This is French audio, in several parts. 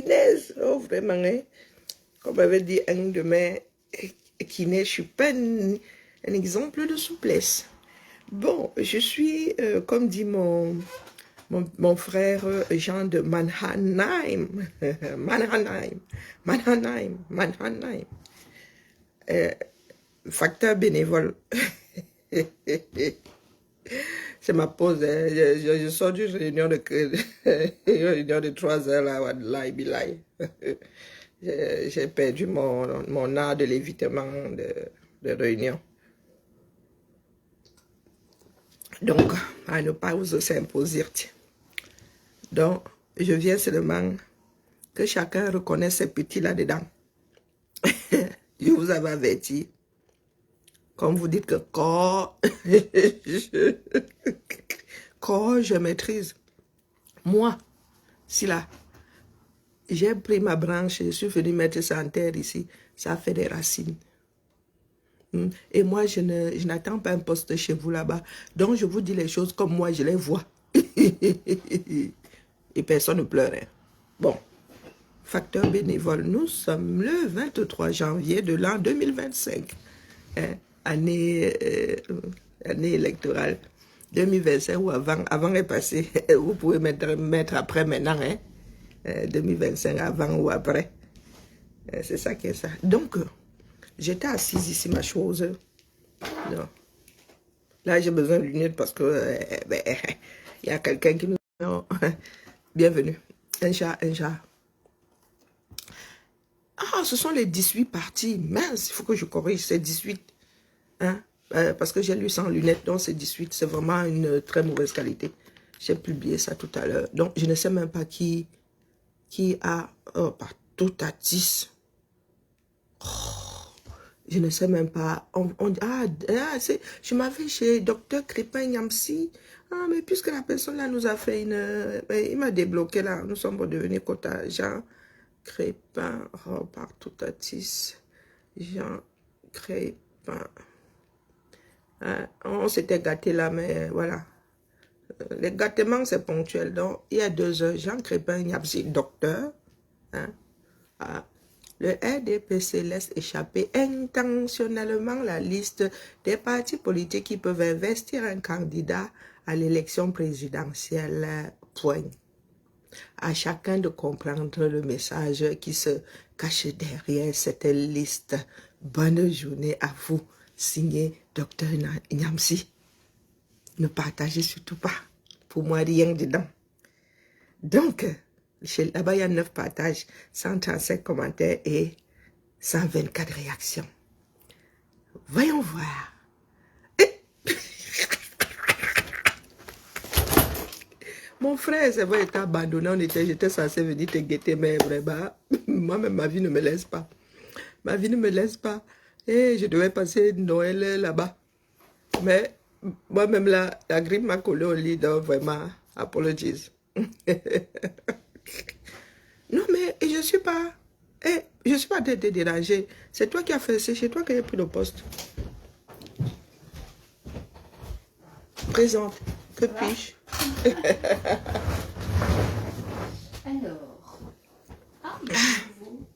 taquineuse. Oh, vraiment, hein? Comme avait dit un de mes kinés, je suis pas un exemple de souplesse. Bon, je suis, comme dit mon frère Jean de Mannheim, Mannheim, facteur bénévole. C'est ma pause, hein. Je sors d'une réunion de, réunion de 3 heures là, j'ai perdu mon art de l'évitement de réunion. Donc, à ne pas vous s'imposer. Donc, je viens seulement que chacun reconnaisse ses petits là-dedans. Je vous avais averti. Comme vous dites que corps, corps, je maîtrise. Moi, si là, j'ai pris ma branche, je suis venu mettre ça en terre ici, ça fait des racines. Et moi, je n'attends pas un poste chez vous là-bas. Donc, je vous dis les choses comme moi, je les vois. Et personne ne pleurait. Bon, facteur bénévole, nous sommes le 23 janvier de l'an 2025. Année électorale. 2025 ou avant est passé. Vous pouvez mettre après maintenant. 2025 avant ou après. C'est ça qui est ça. Donc, j'étais assise ici, ma chose. Non. Là, j'ai besoin de lunettes parce que il y a quelqu'un qui nous... Non. Bienvenue. Un chat. Ah, ce sont les 18 parties. Mince, il faut que je corrige. C'est 18. Hein? Parce que j'ai lu sans lunettes, donc c'est 18. C'est vraiment une très mauvaise qualité. J'ai publié ça tout à l'heure. Donc, je ne sais même pas qui a... Oh, par tout à 10. Je ne sais même pas. Je m'avais chez Docteur Crépin Nyamsi. Ah, mais puisque la personne là nous a fait une... il m'a débloqué là. Nous sommes devenus quota. Jean Crépin. Oh, par tout à 10. Jean Crépin. On s'était gâté là, mais voilà. Les gâtements, c'est ponctuel. Donc, il y a 2 heures, Jean Crépin Nyamsi, docteur. Hein, le RDPC laisse échapper intentionnellement la liste des partis politiques qui peuvent investir un candidat à l'élection présidentielle. Point. À chacun de comprendre le message qui se cache derrière cette liste. Bonne journée à vous. Signé Dr Nyamsi. Ne partagez surtout pas. Pour moi, rien dedans. Donc, là-bas, il y a 9 partages, 135 commentaires et 124 réactions. Voyons voir. Mon frère, c'est vrai, était abandonné. J'étais censé venir te guetter, mais vraiment, moi-même, ma vie ne me laisse pas. Ma vie ne me laisse pas. Et je devais passer Noël là-bas. Mais moi-même, la grippe m'a collé au lit, donc vraiment, apologies. Non, mais je suis pas en train de te déranger. C'est toi qui as fait, c'est chez toi que j'ai pris le poste. Présente. Que puis-je? Alors. Ah, mais c'est nouveau.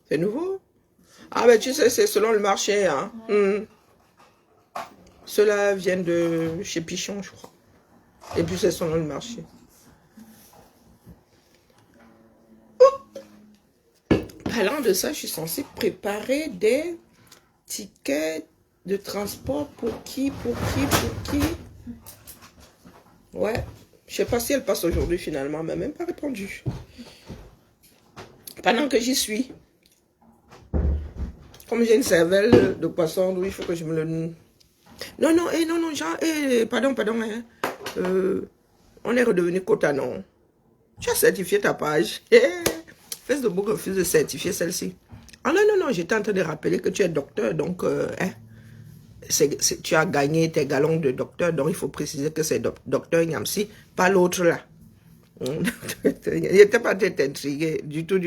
C'est nouveau? Ah, ben tu sais, c'est selon le marché. Hein. Ouais. Ceux-là viennent de chez Pichon, je crois. Et puis c'est selon le marché. Parlant de ça, je suis censée préparer des tickets de transport pour qui. Ouais. Je sais pas si elle passe aujourd'hui finalement, mais même pas répondu. Pendant que j'y suis. Comme j'ai une cervelle de poisson, il faut que je me le... Non, Jean, pardon, hein. On est redevenu quota, non. Tu as certifié ta page. Facebook refuse de certifier celle-ci. Ah non, j'étais en train de rappeler que tu es docteur, donc tu as gagné tes galons de docteur, donc il faut préciser que c'est docteur Nyamsi, pas l'autre là. Il n'était pas très intrigué, du tout.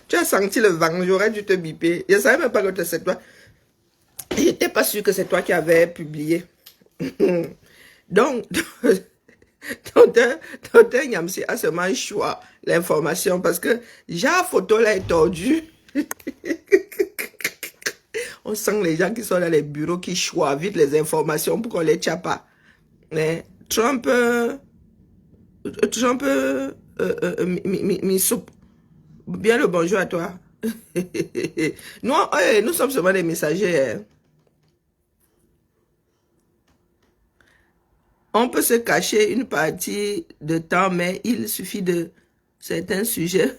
Tu as senti le vent, j'aurais dû te biper. Je ne savais même pas que c'est toi. Je n'étais pas sûr que c'est toi qui avais publié. Donc, Tonton Nyamsi a seulement choix l'information parce que la photo là est tordue. On sent les gens qui sont dans les bureaux qui choisissent vite les informations pour qu'on les tient pas. Mais Trump, mi soupe. Bien le bonjour à toi. Nous sommes seulement des messagers. Hein. On peut se cacher une partie de temps, mais il suffit de certains sujets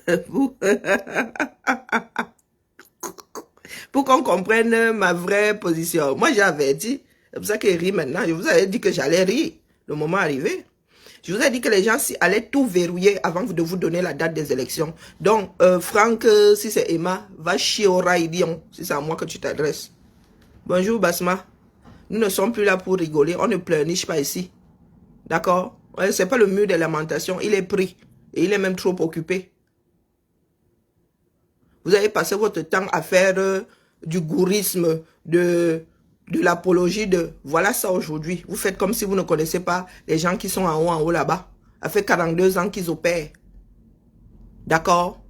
pour qu'on comprenne ma vraie position. Moi, j'avais dit, c'est pour ça qu'il rit maintenant. Je vous avais dit que j'allais rire le moment arrivé. Je vous ai dit que les gens allaient tout verrouiller avant de vous donner la date des élections. Donc, Franck, si c'est Emma, va chier au raïdion, si c'est à moi que tu t'adresses. Bonjour, Basma. Nous ne sommes plus là pour rigoler. On ne pleurniche pas ici. D'accord? C'est pas le mur des lamentations. Il est pris. Et il est même trop occupé. Vous avez passé votre temps à faire du gourisme, de l'apologie de... Voilà ça aujourd'hui. Vous faites comme si vous ne connaissez pas les gens qui sont en haut là-bas. Ça fait 42 ans qu'ils opèrent. D'accord?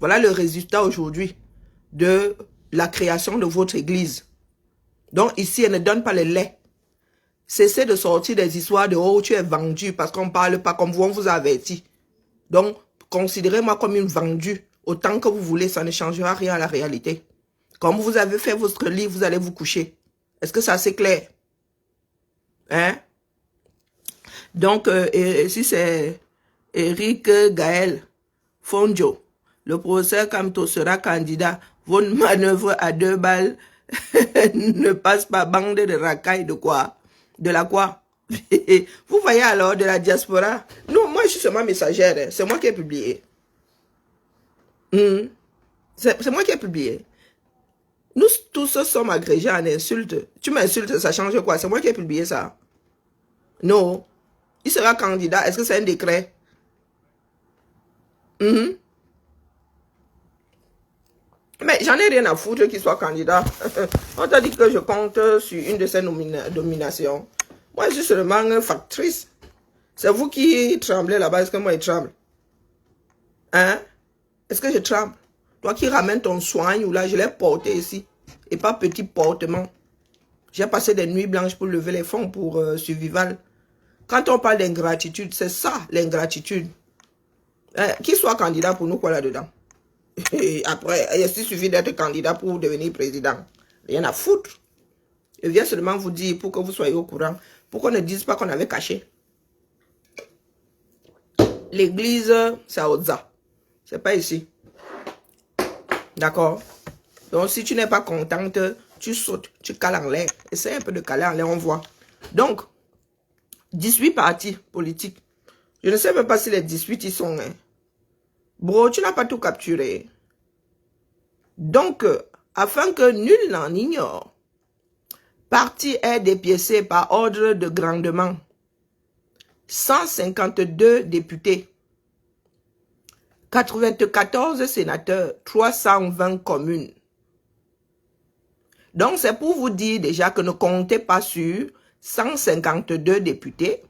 Voilà le résultat aujourd'hui de la création de votre église. Donc ici, elle ne donne pas le lait. Cessez de sortir des histoires de « Oh, tu es vendu » parce qu'on ne parle pas comme vous, on vous a averti. Donc, considérez-moi comme une vendue. Autant que vous voulez, ça ne changera rien à la réalité. Comme vous avez fait votre lit, vous allez vous coucher. Est-ce que ça c'est clair? Hein? Donc, si c'est Eric Gaël Fonjo, le professeur Kamto sera candidat. Vos manœuvres à 2 balles ne passent pas, bande de racailles de quoi? De la quoi? Vous voyez alors de la diaspora? Non, moi je suis seulement messagère. Hein. C'est moi qui ai publié. C'est moi qui ai publié. Nous tous sommes agrégés en insultes. Tu m'insultes, ça change quoi? C'est moi qui ai publié ça. Non. Il sera candidat. Est-ce que c'est un décret? Mais j'en ai rien à foutre qu'il soit candidat. On t'a dit que je compte sur une de ces nominations. Moi, je suis seulement factrice. C'est vous qui tremblez là-bas. Est-ce que moi, je tremble? Hein? Est-ce que je tremble? Toi qui ramènes ton soigne ou là, je l'ai porté ici. Et pas petit portement. J'ai passé des nuits blanches pour lever les fonds pour Survival. Quand on parle d'ingratitude, c'est ça l'ingratitude. Qui soit candidat pour nous, quoi là-dedans? Et après, il suffit d'être candidat pour devenir président. Rien à foutre. Je viens seulement vous dire pour que vous soyez au courant. Pour qu'on ne dise pas qu'on avait caché. L'église, c'est à Oza. C'est pas ici. D'accord? Donc, si tu n'es pas contente, tu sautes, tu cales en l'air. Essaye un peu de caler en l'air, on voit. Donc, 18 partis politiques. Je ne sais même pas si les 18 y sont. Hein. Bro, tu n'as pas tout capturé. Donc, afin que nul n'en ignore, parti est dépiécé par ordre de grandement. 152 députés. 94 sénateurs, 320 communes. Donc, c'est pour vous dire déjà que ne comptez pas sur 152 députés,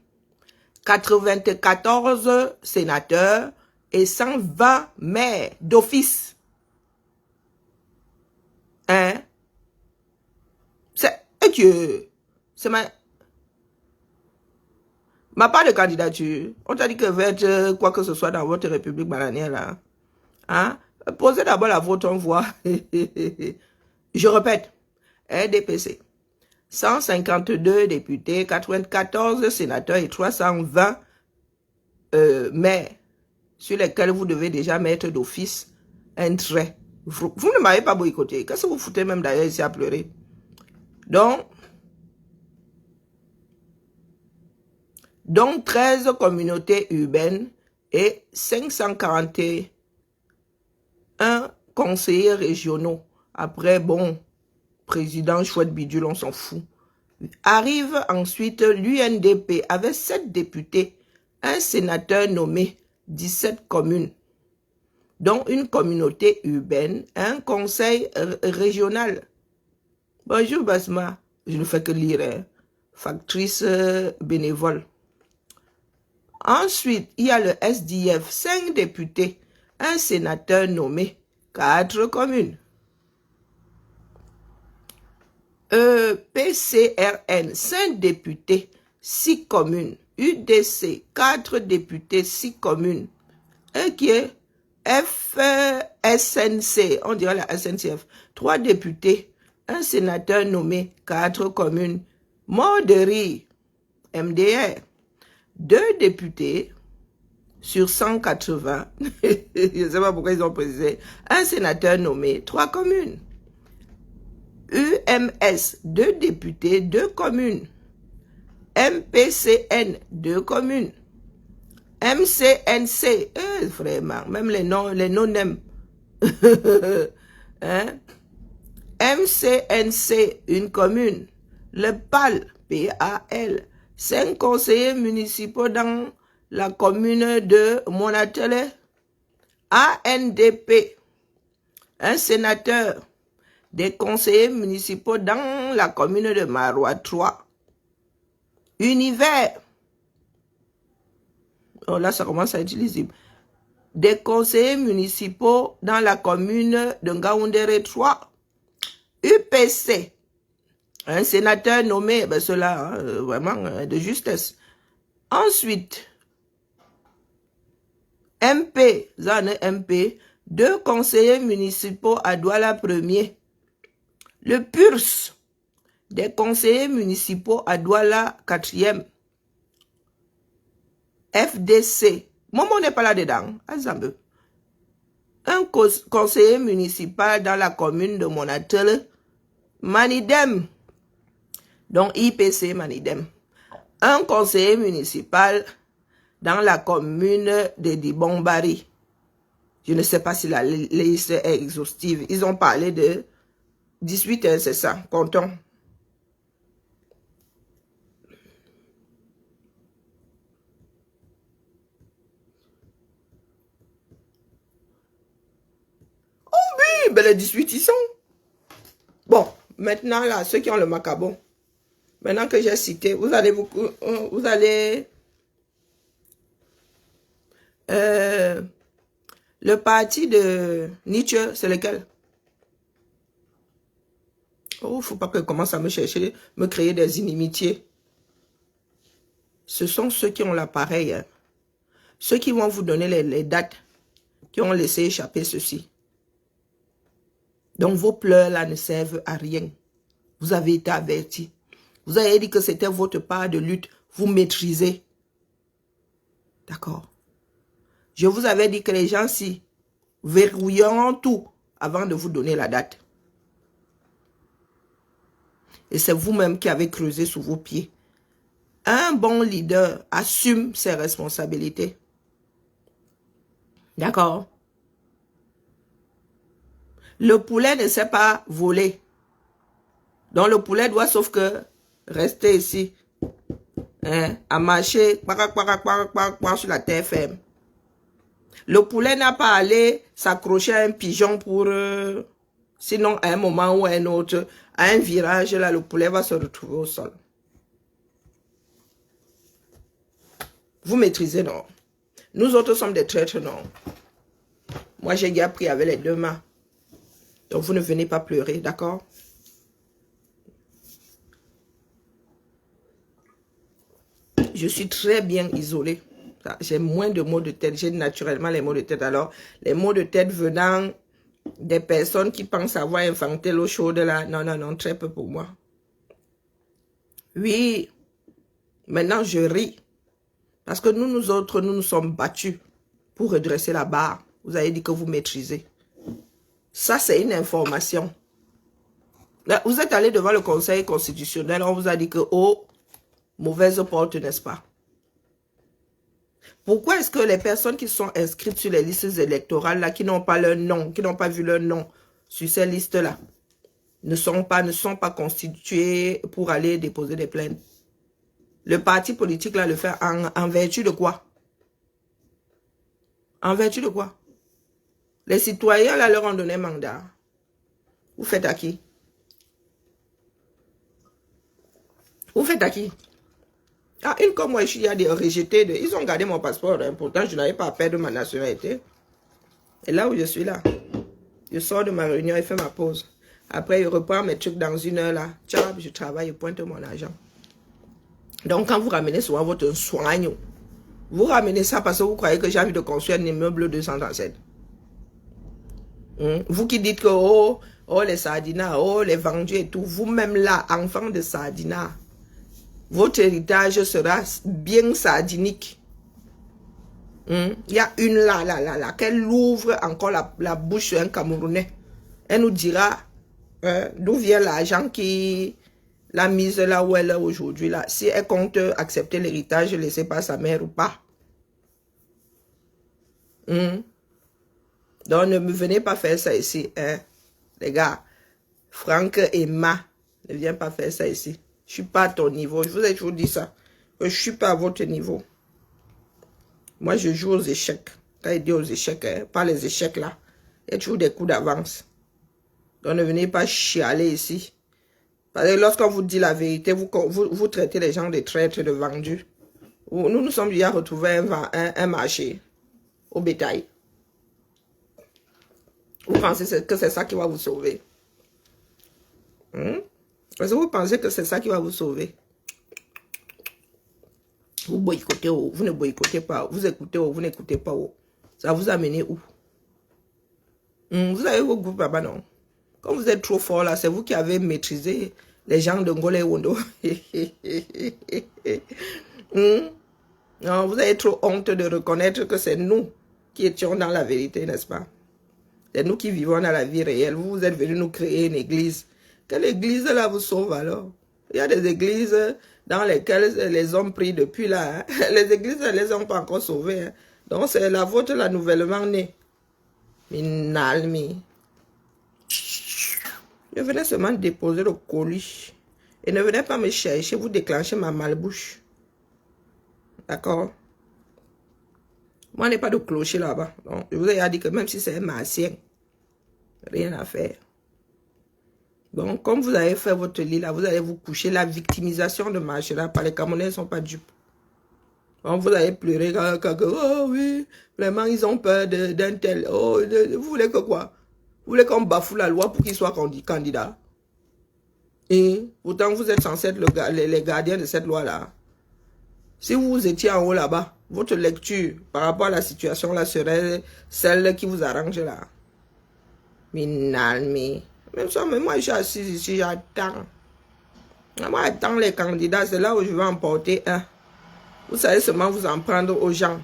94 sénateurs et 120 maires d'office. Hein? C'est ma part de candidature. On t'a dit que être quoi que ce soit dans votre république bananière là. Hein? Posez d'abord la vôtre, on voit. Je répète. RDPC. 152 députés, 94 sénateurs et 320 maires sur lesquels vous devez déjà mettre d'office un trait. Vous ne m'avez pas boycotté. Qu'est-ce que vous foutez même d'ailleurs ici à pleurer? Donc 13 communautés urbaines et 541 conseillers régionaux. Après, bon, président chouette bidule, on s'en fout. Arrive ensuite l'UNDP avec 7 députés, un sénateur nommé, 17 communes, dont une communauté urbaine, un conseil régional. Bonjour Basma, je ne fais que lire, hein. Factrice bénévole. Ensuite, il y a le SDF, 5 députés, un sénateur nommé, 4 communes. PCRN, 5 députés, 6 communes. UDC, 4 députés, 6 communes. Et qui est FSNC, on dirait la SNCF, 3 députés, un sénateur nommé, 4 communes. Morderie, MDR, 2 députés sur 180, je ne sais pas pourquoi ils ont précisé, un sénateur nommé, 3 communes. UMS, 2 députés, 2 communes. MPCN, 2 communes. MCNC, vraiment, même les noms-nèmes. Hein? MCNC, une commune. Le PAL, PAL, 5 conseillers municipaux dans la commune de Monatele. ANDP, un sénateur. Des conseillers municipaux dans la commune de Marois 3. Univers. Oh là, ça commence à être lisible. Des conseillers municipaux dans la commune de Ngaoundéré 3. UPC. Un sénateur nommé, ben cela, hein, vraiment de justesse. Ensuite, MP, Zane MP, 2 conseillers municipaux à Douala 1er. Le PURS, des conseillers municipaux à Douala 4e. FDC, Momo n'est pas là-dedans, un conseiller municipal dans la commune de Monatele, Manidem, donc IPC Manidem. Un conseiller municipal dans la commune de Dibombari. Je ne sais pas si la liste est exhaustive. Ils ont parlé de 18 heures, c'est ça, comptons. Oh oui, ben les 18 ils sont. Bon, maintenant là, ceux qui ont le macabon, maintenant que j'ai cité, vous allez le parti de Nietzsche, c'est lequel? Oh, faut pas que commence à me chercher, me créer des inimitiés. Ce sont ceux qui ont l'appareil, hein. Ceux qui vont vous donner les dates, qui ont laissé échapper ceci. Donc vos pleurs là ne servent à rien. Vous avez été avertis. Vous avez dit que c'était votre part de lutte. Vous maîtrisez. D'accord. Je vous avais dit que les gens si verrouilleront tout avant de vous donner la date. Et c'est vous-même qui avez creusé sous vos pieds. Un bon leader assume ses responsabilités. D'accord. Le poulet ne sait pas voler. Donc le poulet doit sauf que rester ici. Hein, à marcher sur la terre ferme. Le poulet n'a pas allé s'accrocher à un pigeon pour... sinon, à un moment ou à un autre, à un virage, là, le poulet va se retrouver au sol. Vous maîtrisez, non? Nous autres sommes des traîtres, non? Moi, j'ai appris avec les 2 mains. Donc, vous ne venez pas pleurer, d'accord? Je suis très bien isolée. J'ai moins de maux de tête. J'ai naturellement les maux de tête. Alors, les maux de tête venant des personnes qui pensent avoir inventé l'eau chaude là. Non, non, non, très peu pour moi. Oui, maintenant je ris. Parce que nous autres, nous nous sommes battus pour redresser la barre. Vous avez dit que vous maîtrisez. Ça, c'est une information. Là, vous êtes allé devant le Conseil constitutionnel. On vous a dit que, oh, mauvaise porte, n'est-ce pas? Pourquoi est-ce que les personnes qui sont inscrites sur les listes électorales, là, qui n'ont pas leur nom, qui n'ont pas vu leur nom sur ces listes-là, ne sont pas constituées pour aller déposer des plaintes? Le parti politique, là, le fait en vertu de quoi? En vertu de quoi? Les citoyens, là, leur ont donné mandat. Vous faites à qui? Vous faites à qui? Ah, une comme moi, il y a des rejetés. Ils ont gardé mon passeport. Hein. Pourtant, je n'avais pas à perdre ma nationalité. Et là où je suis là, je sors de ma réunion et fais ma pause. Après, je reprends mes trucs dans 1 heure là. Tchab, je travaille, je pointe mon argent. Donc, quand vous ramenez souvent votre soigne, vous ramenez ça parce que vous croyez que j'ai envie de construire un immeuble 237. Vous qui dites que, oh, les sardinas, oh, les vendus et tout, vous-même là, enfant de sardina, votre héritage sera bien sardinique. Il y a une là, qu'elle ouvre encore la bouche sur un Camerounais. Elle nous dira d'où vient l'argent qui l'a mise là où elle est aujourd'hui. Là. Si elle compte accepter l'héritage laissé par sa mère ou pas. Donc ne me venez pas faire ça ici. Hein. Les gars, Franck et Ma, ne viens pas faire ça ici. Je ne suis pas à ton niveau. Je vous ai toujours dit ça. Je ne suis pas à votre niveau. Moi, je joue aux échecs. Quand il dit aux échecs, hein, pas les échecs là. Il y a toujours des coups d'avance. Donc, ne venez pas chialer ici. Parce que lorsqu'on vous dit la vérité, vous traitez les gens de traîtres, de vendus. Nous sommes déjà retrouvés un marché au bétail. Vous pensez que c'est ça qui va vous sauver? Parce que vous pensez que c'est ça qui va vous sauver? Vous boycottez, vous ne boycottez pas. Vous écoutez, vous n'écoutez pas. Ça vous amène où? Vous avez vos groupes là-bas, non? Quand vous êtes trop fort là, c'est vous qui avez maîtrisé les gens de Ngolé Wondo. Non, vous avez trop honte de reconnaître que c'est nous qui étions dans la vérité, n'est-ce pas? C'est nous qui vivons dans la vie réelle. Vous êtes venus nous créer une église. Quelle église là vous sauve alors? Il y a des églises dans lesquelles les hommes prient depuis là. Hein? Les églises ne les ont pas encore sauvées. Hein? Donc c'est la vôtre la nouvellement née. Minalmi. Je venais seulement déposer le colis. Et ne venez pas me chercher, vous déclenchez ma malbouche. D'accord? Moi, je n'ai pas de clocher là-bas. Donc, je vous ai dit que même si c'est un martien, rien à faire. Donc, comme vous avez fait votre lit là, vous allez vous coucher. La victimisation ne marchera pas. Les Camerounais ne sont pas dupes. Donc, vous allez pleurer quand oh oui, vraiment, ils ont peur d'un tel. Oh, vous voulez que quoi? Vous voulez qu'on bafoue la loi pour qu'il soit candidat? Et pourtant, vous êtes censé être les gardiens de cette loi-là. Si vous étiez en haut là-bas, votre lecture par rapport à la situation là serait celle qui vous arrange là. Minalmi. Même ça, mais moi je suis assise ici, j'attends. Moi j'attends les candidats, c'est là où je vais emporter un. Vous savez seulement vous en prendre aux gens.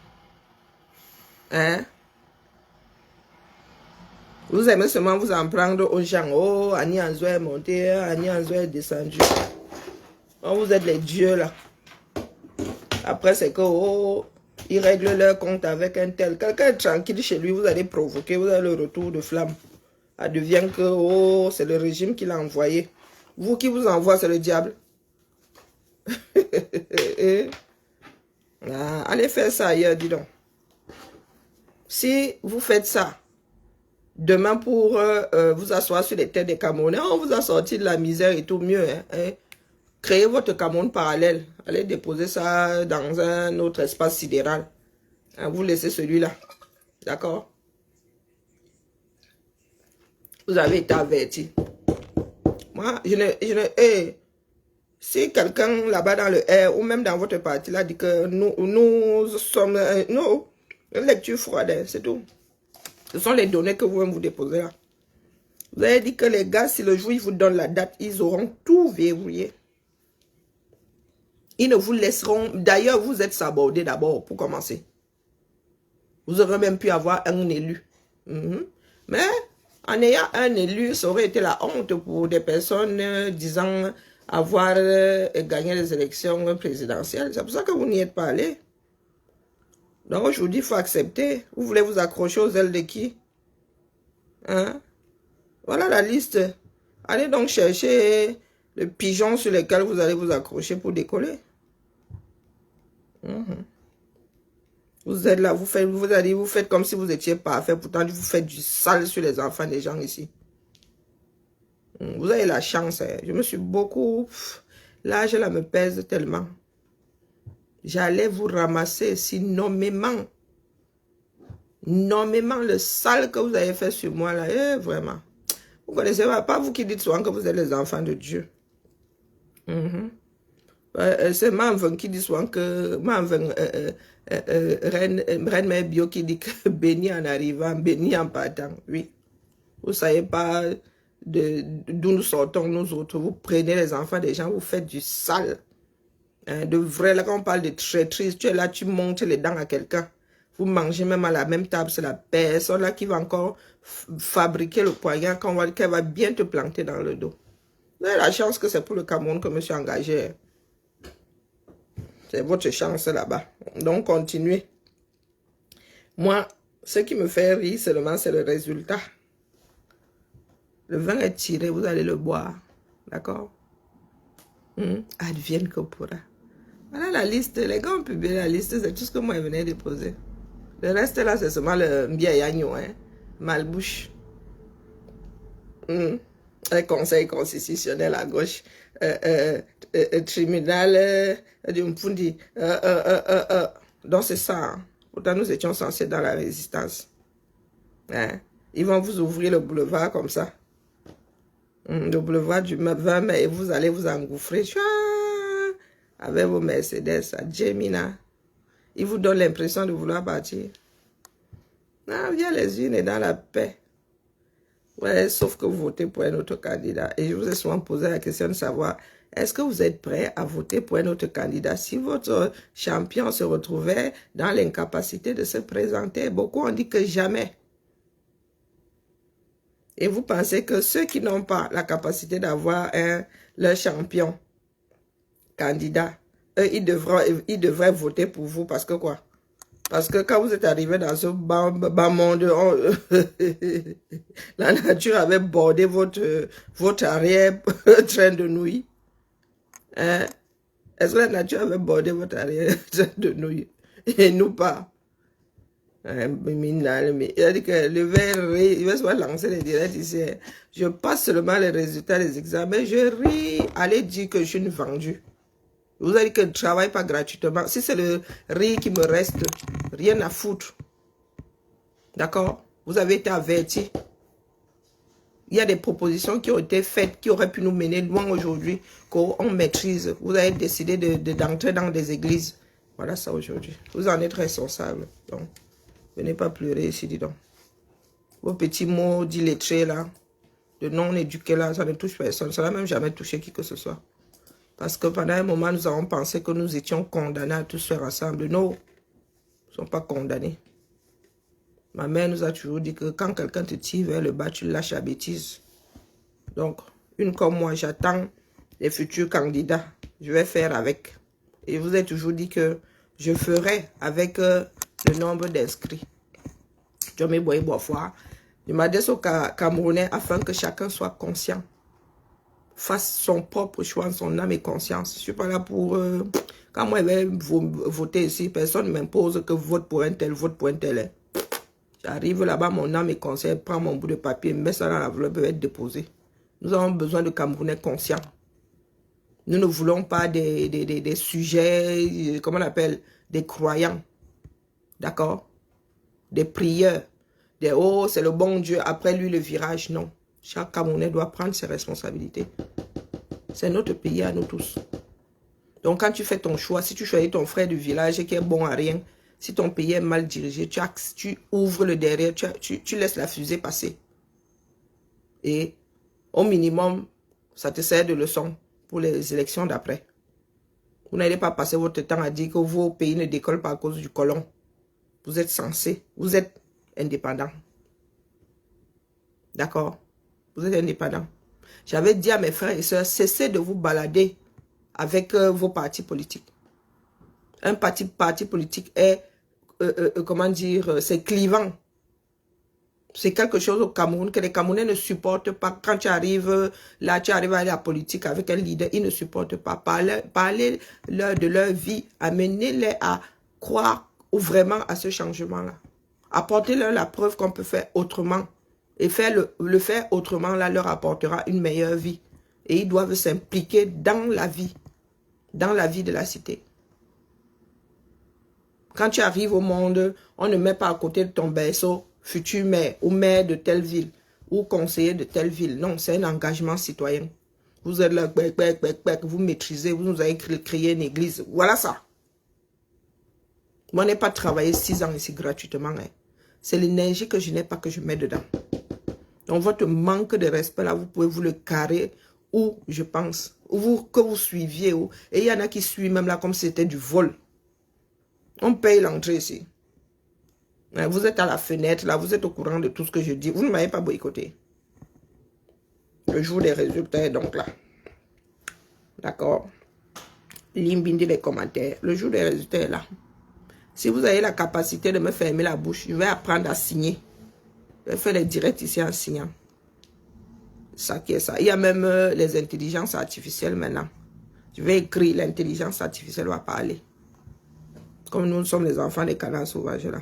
Hein? Vous aimez seulement vous en prendre aux gens. Oh, Annie Anzo est monté, Annie Anzo est descendu. Oh, vous êtes les dieux là. Après, c'est que, oh, ils règlent leur compte avec un tel. Quelqu'un est tranquille chez lui, vous allez provoquer, vous avez le retour de flamme. Ça devient que, oh, c'est le régime qui l'a envoyé. Vous qui vous envoie, c'est le diable. Ah, allez faire ça ailleurs, dis donc. Si vous faites ça, demain pour vous asseoir sur les têtes des Camerounais, on vous a sorti de la misère et tout mieux, hein. Créez votre Cameroun parallèle. Allez déposer ça dans un autre espace sidéral. Vous laissez celui-là. D'accord? Vous avez été averti. Moi, si quelqu'un là-bas dans le air ou même dans votre parti là dit que nous sommes... non, une lecture froide, c'est tout. Ce sont les données que vous déposez là. Vous avez dit que les gars, si le jour ils vous donnent la date, ils auront tout verrouillé. Ils ne vous laisseront... D'ailleurs, vous êtes sabordés d'abord, pour commencer. Vous aurez même pu avoir un élu. Mais, en ayant un élu, ça aurait été la honte pour des personnes disant avoir gagné les élections présidentielles. C'est pour ça que vous n'y êtes pas allés. Donc, aujourd'hui, il faut accepter. Vous voulez vous accrocher aux ailes de qui? Hein? Voilà la liste. Allez donc chercher le pigeon sur lequel vous allez vous accrocher pour décoller. Vous êtes là, vous faites comme si vous étiez parfait, pourtant vous faites du sale sur les enfants des gens ici. Vous avez la chance, hein. Je me suis beaucoup... L'âge là me pèse tellement. J'allais vous ramasser ici nommément. Nommément le sale que vous avez fait sur moi là. Vraiment. Vous connaissez pas vous qui dites souvent que vous êtes les enfants de Dieu. C'est Manvin qui dit souvent que Reine Mère Bio qui dit que béni en arrivant, béni en partant. Oui. Vous ne savez pas d'où nous sortons nous autres. Vous prenez les enfants des gens, vous faites du sale. Hein, de vrai, là quand on parle de traîtrise, tu es là, tu montes les dents à quelqu'un. Vous mangez même à la même table, c'est la personne là qui va encore fabriquer le poignard qu'elle va bien te planter dans le dos. Vous avez la chance que c'est pour le Cameroun que je me suis engagé. C'est votre chance là-bas. Donc, continuez. Moi, ce qui me fait rire seulement, c'est le résultat. Le vin est tiré, vous allez le boire. D'accord? Advienne que pourra. Voilà la liste. Les gars ont publié la liste. C'est tout ce que moi, je venais déposer. Le reste, là, c'est seulement le mbiayagno, hein? Malbouche. Un conseil constitutionnel à gauche. Tribunal du Mpundi. Donc, c'est ça. Hein. Pourtant, nous étions censés dans la résistance. Hein? Ils vont vous ouvrir le boulevard comme ça. Le boulevard du 20 mai et vous allez vous engouffrer avec vos Mercedes à Gemina. Ils vous donnent l'impression de vouloir partir. Non, viens les unes et dans la paix. Ouais, sauf que vous votez pour un autre candidat. Et je vous ai souvent posé la question de savoir, est-ce que vous êtes prêt à voter pour un autre candidat? Si votre champion se retrouvait dans l'incapacité de se présenter, beaucoup ont dit que jamais. Et vous pensez que ceux qui n'ont pas la capacité d'avoir leur champion candidat, eux, ils devraient voter pour vous parce que quoi? Parce que quand vous êtes arrivé dans ce bas monde, la nature avait bordé votre arrière-train de nouilles. Hein? Est-ce que la nature avait bordé votre arrière-train de nouilles? Et nous pas. Il a dit que le verre, il va se lancer les directs ici. Je passe seulement les résultats des examens. Je ris. Allez dire que je suis une vendue. Vous avez dit que je ne travaille pas gratuitement. Si c'est le riz qui me reste, rien à foutre. D'accord? Vous avez été avertis. Il y a des propositions qui ont été faites, qui auraient pu nous mener loin aujourd'hui, qu'on maîtrise. Vous avez décidé d'entrer dans des églises. Voilà ça aujourd'hui. Vous en êtes responsable. Donc, venez pas pleurer ici, dis donc. Vos petits mots d'illettrés là, de non-éduqués là, ça ne touche personne. Ça n'a même jamais touché qui que ce soit. Parce que pendant un moment, nous avons pensé que nous étions condamnés à tous faire ensemble. Non, nous ne sommes pas condamnés. Ma mère nous a toujours dit que quand quelqu'un te tire vers le bas, tu lâches la bêtise. Donc, une comme moi, j'attends les futurs candidats. Je vais faire avec. Et je vous ai toujours dit que je ferai avec le nombre d'inscrits. Je me bois Je m'adresse aux Camerounais afin que chacun soit conscient. Fasse son propre choix en son âme et conscience. Je ne suis pas là pour... quand moi, je vais voter ici, personne ne m'impose que vote pour un tel, vote pour un tel. J'arrive là-bas, mon âme et conscience, prends mon bout de papier, mets ça dans l'enveloppe et va être déposé. Nous avons besoin de Camerounais conscients. Nous ne voulons pas des sujets, comment on appelle, des croyants. D'accord? Des prieurs. Des oh, c'est le bon Dieu, après lui le virage. Non. Chaque Camerounais doit prendre ses responsabilités. C'est notre pays à nous tous. Donc quand tu fais ton choix, si tu choisis ton frère du village qui est bon à rien, si ton pays est mal dirigé, tu ouvres le derrière, tu laisses la fusée passer. Et au minimum, ça te sert de leçon pour les élections d'après. Vous n'allez pas passer votre temps à dire que vos pays ne décollent pas à cause du colon. Vous êtes censés, vous êtes indépendants. D'accord? Vous êtes indépendants. J'avais dit à mes frères et sœurs, cessez de vous balader avec vos partis politiques. Un parti politique est, comment dire, c'est clivant. C'est quelque chose au Cameroun que les Camerounais ne supportent pas. Quand tu arrives là, tu arrives à la politique avec un leader, ils ne supportent pas. Parler de leur vie, amenez-les à croire vraiment à ce changement-là. Apportez-leur la preuve qu'on peut faire autrement. Et le faire autrement, là, leur apportera une meilleure vie. Et ils doivent s'impliquer dans la vie de la cité. Quand tu arrives au monde, on ne met pas à côté de ton berceau futur maire ou maire de telle ville ou conseiller de telle ville. Non, c'est un engagement citoyen. Vous êtes là, vous maîtrisez, vous nous avez créé une église. Voilà ça. Moi, je n'ai pas travaillé 6 ans ici gratuitement. Hein. C'est l'énergie que je n'ai pas que je mets dedans. Donc, votre manque de respect, là, vous pouvez vous le carrer où, je pense, que vous suiviez. Et il y en a qui suivent même là comme si c'était du vol. On paye l'entrée ici. Vous êtes à la fenêtre, là, vous êtes au courant de tout ce que je dis. Vous ne m'avez pas boycotté. Le jour des résultats est donc là. D'accord? Limbindi les commentaires. Le jour des résultats est là. Si vous avez la capacité de me fermer la bouche, je vais apprendre à signer. Je vais faire les directs ici en signant. Ça qui est ça. Il y a même les intelligences artificielles maintenant. Je vais écrire, l'intelligence artificielle va parler. Comme nous sommes les enfants des canards sauvages là.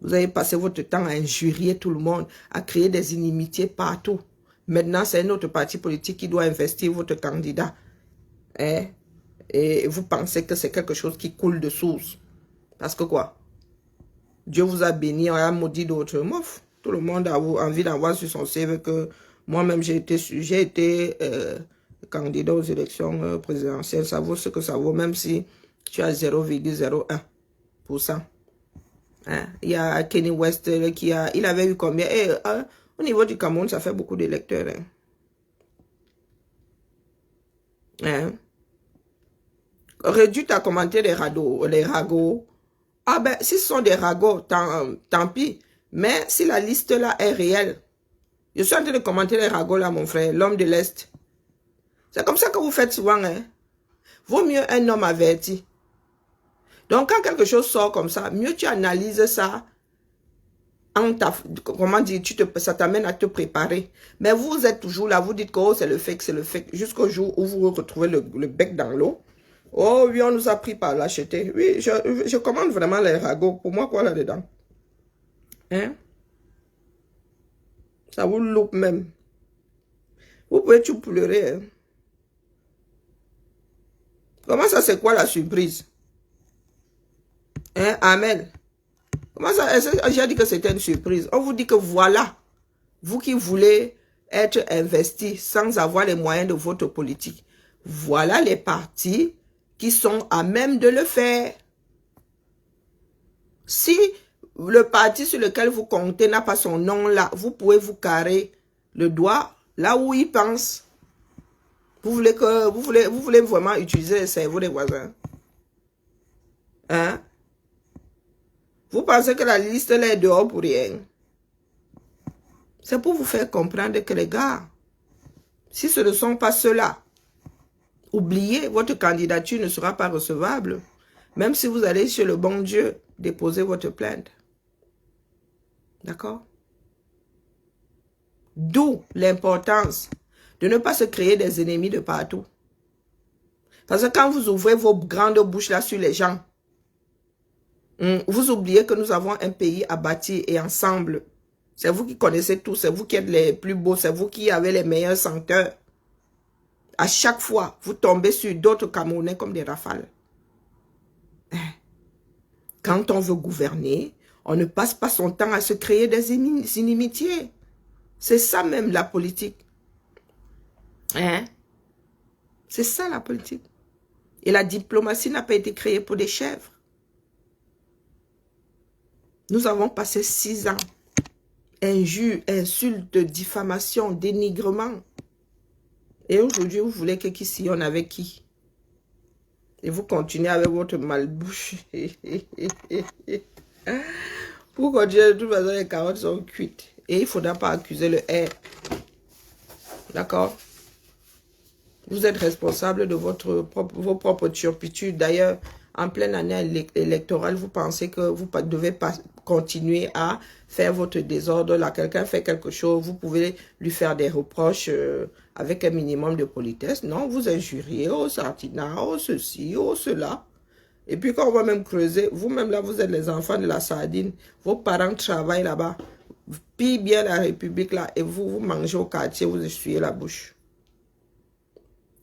Vous avez passé votre temps à injurier tout le monde, à créer des inimitiés partout. Maintenant, c'est un autre parti politique qui doit investir votre candidat. Hein? Et vous pensez que c'est quelque chose qui coule de source. Parce que quoi? Dieu vous a béni, on a maudit d'autres. Tout le monde a envie d'avoir sur son CV que moi-même j'ai été candidat aux élections présidentielles. Ça vaut ce que ça vaut, même si tu as 0,01%. Hein? Il y a Kenny West il avait eu combien? Au niveau du Cameroun, ça fait beaucoup d'électeurs. Hein? Hein? Réduis à commenter les ragots. Ah ben, si ce sont des ragots, tant pis. Mais si la liste là est réelle, je suis en train de commenter les ragots là, mon frère, l'homme de l'Est. C'est comme ça que vous faites souvent. Hein? Vaut mieux un homme averti. Donc, quand quelque chose sort comme ça, mieux tu analyses ça. Comment dire, ça t'amène à te préparer. Mais vous êtes toujours là, vous dites que oh, c'est le fake, jusqu'au jour où vous retrouvez le bec dans l'eau. Oh oui, on nous a pris par l'acheter. Oui, je commande vraiment les ragots. Pour moi, quoi là-dedans? Hein? Ça vous loupe même. Vous pouvez tout pleurer. Hein? Comment ça, c'est quoi la surprise? Hein, Amel? Comment ça? J'ai dit que c'était une surprise. On vous dit que voilà, vous qui voulez être investi sans avoir les moyens de votre politique, voilà les partis qui sont à même de le faire. Si le parti sur lequel vous comptez n'a pas son nom là, vous pouvez vous carrer le doigt là où il pense. Vous voulez vraiment utiliser le cerveau des voisins. Hein? Vous pensez que la liste là est dehors pour rien. C'est pour vous faire comprendre que les gars, si ce ne sont pas ceux-là, oubliez, votre candidature ne sera pas recevable. Même si vous allez chez le bon Dieu déposer votre plainte. D'accord? D'où l'importance de ne pas se créer des ennemis de partout. Parce que quand vous ouvrez vos grandes bouches là sur les gens, vous oubliez que nous avons un pays à bâtir et ensemble. C'est vous qui connaissez tout, c'est vous qui êtes les plus beaux, c'est vous qui avez les meilleurs senteurs. À chaque fois, vous tombez sur d'autres Camerounais comme des rafales. Quand on veut gouverner, on ne passe pas son temps à se créer des inimitiés. C'est ça même la politique. Hein? C'est ça la politique. Et la diplomatie n'a pas été créée pour des chèvres. Nous avons passé 6 ans. Injures, insultes, diffamation, dénigrement. Et aujourd'hui, vous voulez que qui sillonne avec qui? Et vous continuez avec votre malbouche. Vous continuez, de toute façon, les carottes sont cuites. Et il ne faudra pas accuser le R. D'accord? Vous êtes responsable de vos propres turpitudes. D'ailleurs, en pleine année électorale, vous pensez que vous ne devez pas continuer à faire votre désordre. Là, quelqu'un fait quelque chose, vous pouvez lui faire des reproches avec un minimum de politesse. Non, vous injuriez, oh Sartina, oh ceci, oh cela. Et puis quand on va même creuser, vous-même là, vous êtes les enfants de la sardine. Vos parents travaillent là-bas, pillent bien la République là, et vous mangez au quartier, vous essuyez la bouche.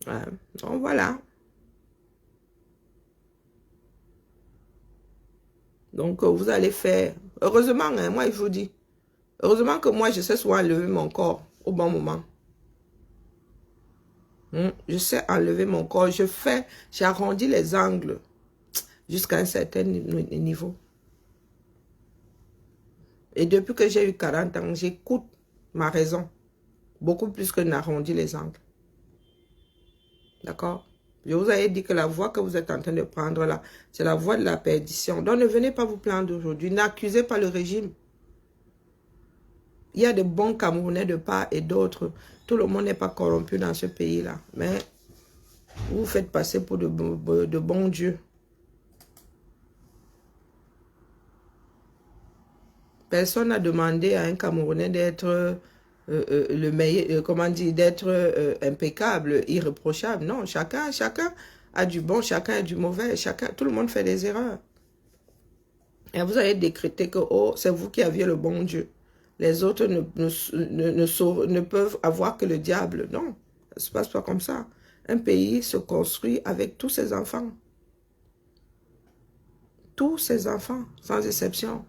Ouais. Donc voilà. Donc, vous allez faire... Heureusement, hein, moi, je vous dis, heureusement que moi, je sais souvent enlever mon corps au bon moment. Je sais enlever mon corps. J'arrondis les angles jusqu'à un certain niveau. Et depuis que j'ai eu 40 ans, j'écoute ma raison. Beaucoup plus que d'arrondir les angles. D'accord? Je vous avais dit que la voie que vous êtes en train de prendre là, c'est la voie de la perdition. Donc ne venez pas vous plaindre aujourd'hui. N'accusez pas le régime. Il y a de bons Camerounais de part et d'autre. Tout le monde n'est pas corrompu dans ce pays-là. Mais vous vous faites passer pour de bons dieux. Personne n'a demandé à un Camerounais d'être le meilleur, comment dire, d'être impeccable, irréprochable. Non, chacun a du bon, chacun a du mauvais, tout le monde fait des erreurs. Et vous avez décrété que oh, c'est vous qui aviez le bon Dieu. Les autres ne peuvent avoir que le diable. Non, ça ne se passe pas comme ça. Un pays se construit avec tous ses enfants. Tous ses enfants, sans exception.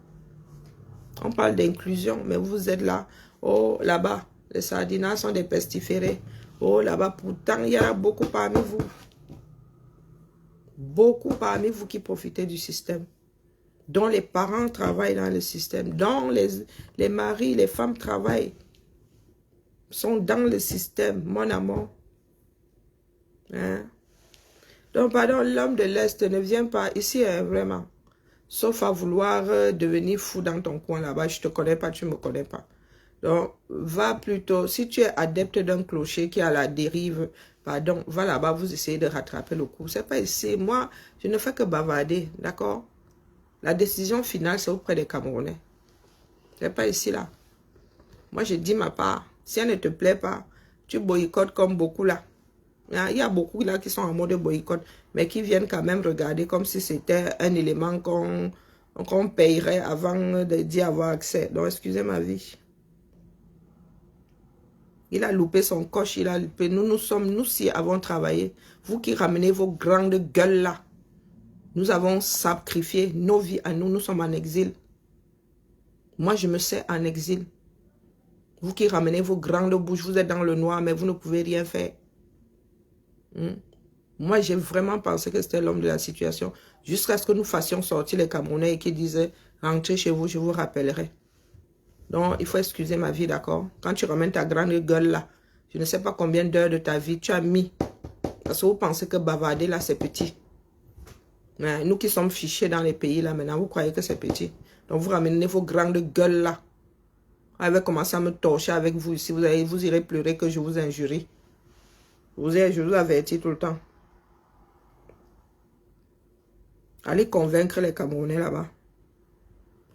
On parle d'inclusion, mais vous êtes là. Oh, là-bas, les sardinas sont des pestiférés. Oh, là-bas, pourtant, il y a beaucoup parmi vous. Beaucoup parmi vous qui profitez du système. Dont les parents travaillent dans le système. Dont les maris, les femmes travaillent. Sont dans le système, mon amour. Hein? Donc, pardon, l'homme de l'Est ne vient pas ici, hein, vraiment. Sauf à vouloir devenir fou dans ton coin là-bas. Je ne te connais pas, tu ne me connais pas. Donc, va plutôt, si tu es adepte d'un clocher qui est à la dérive, pardon, va là-bas, vous essayez de rattraper le coup. C'est pas ici. Moi, je ne fais que bavarder, d'accord? La décision finale, c'est auprès des Camerounais. C'est pas ici, là. Moi, je dis ma part. Si elle ne te plaît pas, tu boycottes comme beaucoup là. Il y a beaucoup là qui sont en mode boycott, mais qui viennent quand même regarder comme si c'était un élément qu'on payerait avant d'y avoir accès. Donc, excusez ma vie. Il a loupé son coche, il a loupé. Nous qui avons travaillé. Vous qui ramenez vos grandes gueules là. Nous avons sacrifié nos vies à nous. Nous sommes en exil. Moi, je me sais en exil. Vous qui ramenez vos grandes bouches, vous êtes dans le noir, mais vous ne pouvez rien faire. Moi, j'ai vraiment pensé que c'était l'homme de la situation. Jusqu'à ce que nous fassions sortir les Camerounais et qui disaient, rentrez chez vous, je vous rappellerai. Donc, il faut excuser ma vie, d'accord? Quand tu ramènes ta grande gueule là, je ne sais pas combien d'heures de ta vie tu as mis. Parce que vous pensez que bavarder là, c'est petit. Mais nous qui sommes fichés dans les pays là, maintenant, vous croyez que c'est petit. Donc, vous ramenez vos grandes gueules là. Vous avez commencé à me torcher avec vous ici. Vous irez pleurer que je vous injurie. Je vous avertis tout le temps. Allez convaincre les Camerounais là-bas.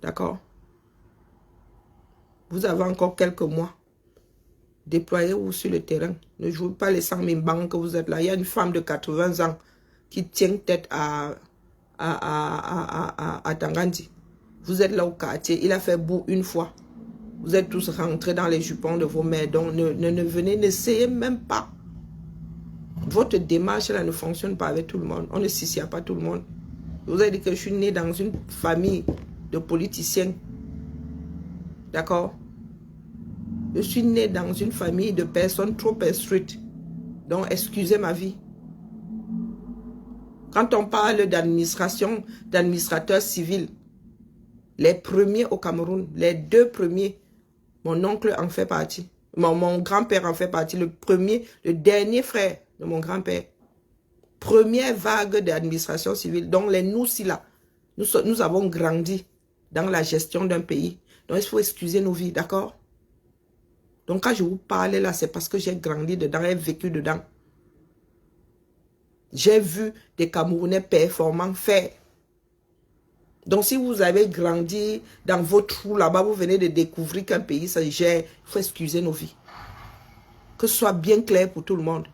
D'accord? Vous avez encore quelques mois. Déployez-vous sur le terrain. Ne jouez pas les 100 000 banques que vous êtes là. Il y a une femme de 80 ans qui tient tête à Tangandi. Vous êtes là au quartier. Il a fait bout une fois. Vous êtes tous rentrés dans les jupons de vos mères. Donc ne venez, n'essayez même pas. Votre démarche là ne fonctionne pas avec tout le monde. On ne s'y pas tout le monde. Je vous ai dit que je suis né dans une famille de politiciens. D'accord? Je suis né dans une famille de personnes trop instruites. Donc, excusez ma vie. Quand on parle d'administration, d'administrateurs civils, les premiers au Cameroun, les deux premiers, mon oncle en fait partie. Mon grand-père en fait partie. Le dernier frère de mon grand-père. Première vague d'administration civile. Donc, les nous-ci là, nous avons grandi dans la gestion d'un pays. Donc, il faut excuser nos vies, d'accord? Donc, quand je vous parle là, c'est parce que j'ai grandi dedans, j'ai vécu dedans. J'ai vu des Camerounais performants faire. Donc, si vous avez grandi dans vos trous là-bas, vous venez de découvrir qu'un pays se gère, il faut excuser nos vies. Que ce soit bien clair pour tout le monde.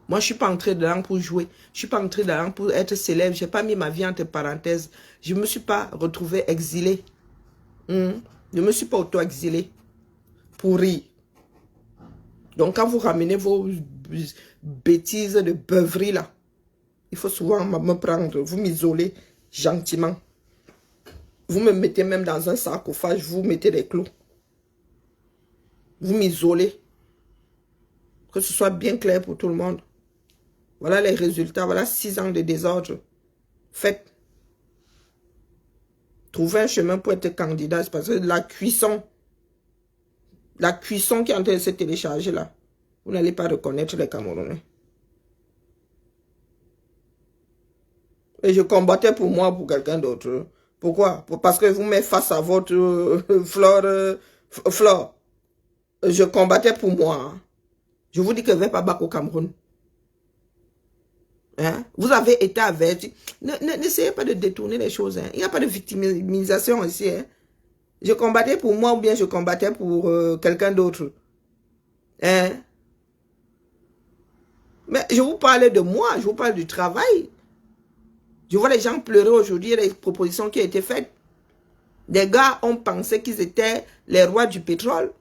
Moi, je ne suis pas entré dedans pour jouer. Je ne suis pas entré dedans pour être célèbre. Je n'ai pas mis ma vie entre parenthèses. Je ne me suis pas retrouvé exilé. Je ne me suis pas auto-exilé pour rire. Donc, quand vous ramenez vos bêtises de beuverie là, il faut souvent me prendre, vous m'isoler. gentiment. Vous me mettez même dans un sarcophage, vous mettez des clous. Vous m'isolez. Que ce soit bien clair pour tout le monde. Voilà les résultats. Voilà 6 ans de désordre. Faites. Trouvez un chemin pour être candidat. C'est parce que la cuisson qui est en train de se télécharger là, vous n'allez pas reconnaître les Camerounais. Et je combattais pour moi, pour quelqu'un d'autre. Pourquoi? Parce que vous mettez face à votre Flore. Je combattais pour moi. Je vous dis que je ne vais pas battre au Cameroun. Hein? Vous avez été averti. N'essayez pas de détourner les choses. Hein. Il n'y a pas de victimisation ici. Hein. Je combattais pour moi ou bien je combattais pour quelqu'un d'autre. Hein? Mais je vous parlais de moi, je vous parle du travail. Je vois les gens pleurer aujourd'hui, les propositions qui ont été faites. Des gars ont pensé qu'ils étaient les rois du pétrole.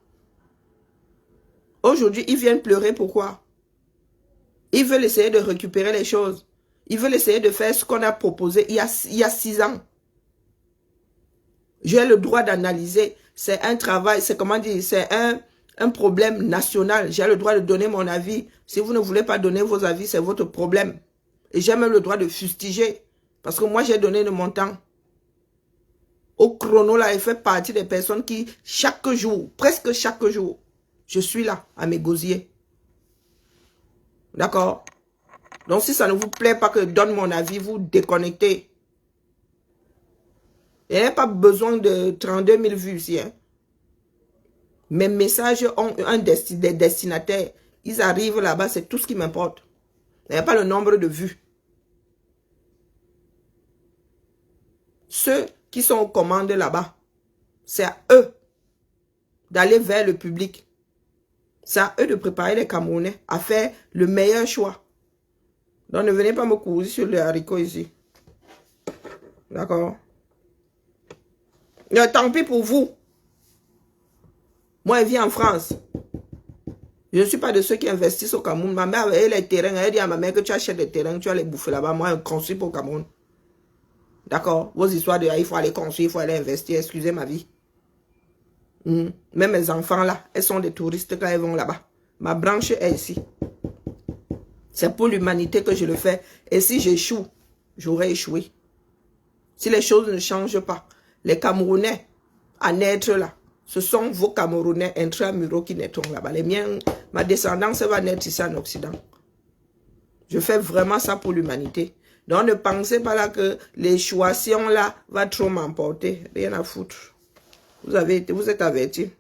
Aujourd'hui, ils viennent pleurer. Pourquoi? Ils veulent essayer de récupérer les choses. Ils veulent essayer de faire ce qu'on a proposé il y a 6 ans. J'ai le droit d'analyser. C'est un travail, c'est comment dire, c'est un problème national. J'ai le droit de donner mon avis. Si vous ne voulez pas donner vos avis, c'est votre problème. Et j'ai même le droit de fustiger. Parce que moi, j'ai donné de mon temps. Au chrono, là, il fait partie des personnes qui, chaque jour, presque chaque jour, je suis là, à mes gosiers. D'accord? Donc, si ça ne vous plaît pas que je donne mon avis, vous déconnectez. Il n'y a pas besoin de 32 000 vues ici. Hein. Mes messages ont des destinataires. Ils arrivent là-bas, c'est tout ce qui m'importe. Il n'y a pas le nombre de vues. Ceux qui sont aux commandes là-bas, c'est à eux d'aller vers le public. C'est à eux de préparer les Camerounais à faire le meilleur choix. Donc ne venez pas me courir sur le haricot ici. D'accord? Tant pis pour vous. Moi, je vis en France. Je ne suis pas de ceux qui investissent au Cameroun. Ma mère avait les terrains. Elle dit à ma mère que tu achètes des terrains, tu vas les bouffer là-bas. Moi, je construis pour le Cameroun. D'accord? Vos histoires de il faut aller construire, il faut aller investir. Excusez ma vie. Même mes enfants là, elles sont des touristes quand elles vont là-bas. Ma branche est ici. C'est pour l'humanité que je le fais. Et si j'échoue, j'aurais échoué. Si les choses ne changent pas, les Camerounais à naître là, ce sont vos Camerounais intramuraux qui naîtront là-bas. Les miens, ma descendance va naître ici en Occident. Je fais vraiment ça pour l'humanité. Donc ne pensez pas là que l'échouation là va trop m'emporter. Rien à foutre. Vous êtes avertis.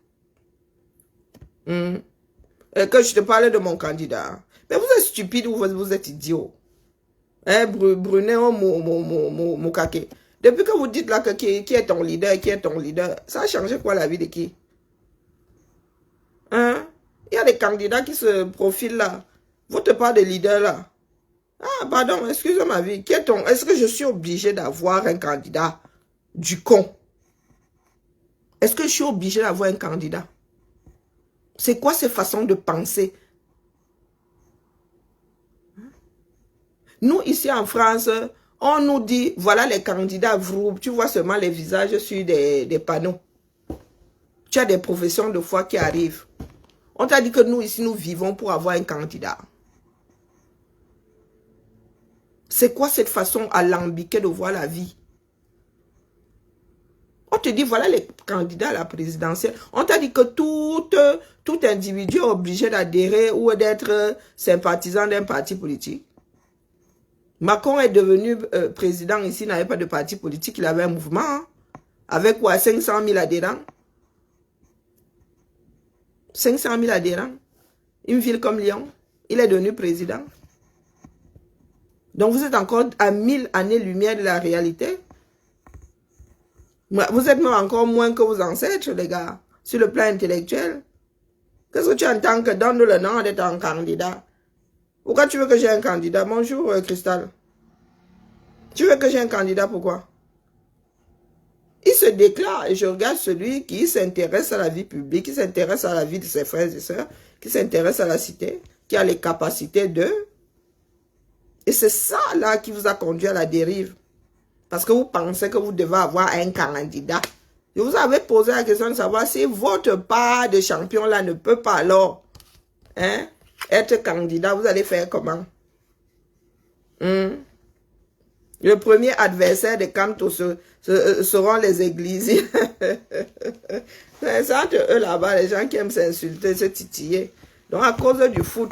Et que je te parlais de mon candidat. Mais vous êtes stupide ou vous êtes idiot. Hein, Brunet Moukake. Depuis que vous dites là que qui est ton leader, ça a changé quoi la vie de qui? Hein? Il y a des candidats qui se profilent là. Vous te parlez de leader là. Ah, pardon, excusez ma vie. Est-ce que je suis obligé d'avoir un candidat du con? Est-ce que je suis obligé d'avoir un candidat? C'est quoi ces façons de penser? Nous, ici en France, on nous dit, voilà les candidats, tu vois seulement les visages sur des panneaux. Tu as des professions de foi qui arrivent. On t'a dit que nous, ici, nous vivons pour avoir un candidat. C'est quoi cette façon alambiquée de voir la vie? On te dit, voilà les candidats à la présidentielle. On t'a dit que tout individu est obligé d'adhérer ou d'être sympathisant d'un parti politique. Macron est devenu président ici, il n'avait pas de parti politique, il avait un mouvement. Hein, avec quoi? 500 000 adhérents. 500 000 adhérents. Une ville comme Lyon, il est devenu président. Donc vous êtes encore à 1000 années-lumière de la réalité. Vous êtes même encore moins que vos ancêtres, les gars, sur le plan intellectuel. Qu'est-ce que tu entends que donne le nom de ton candidat? Pourquoi tu veux que j'ai un candidat? Bonjour, Cristal. Tu veux que j'ai un candidat, pourquoi? Il se déclare, et je regarde celui qui s'intéresse à la vie publique, qui s'intéresse à la vie de ses frères et sœurs, qui s'intéresse à la cité, qui a les capacités d'eux. Et c'est ça, là, qui vous a conduit à la dérive. Parce que vous pensez que vous devez avoir un candidat. Je vous avais posé la question de savoir si votre part de champion là ne peut pas alors être candidat. Vous allez faire comment? Le premier adversaire de Kanto seront les églises. C'est entre eux là-bas, les gens qui aiment s'insulter, se titiller. Donc à cause du foot,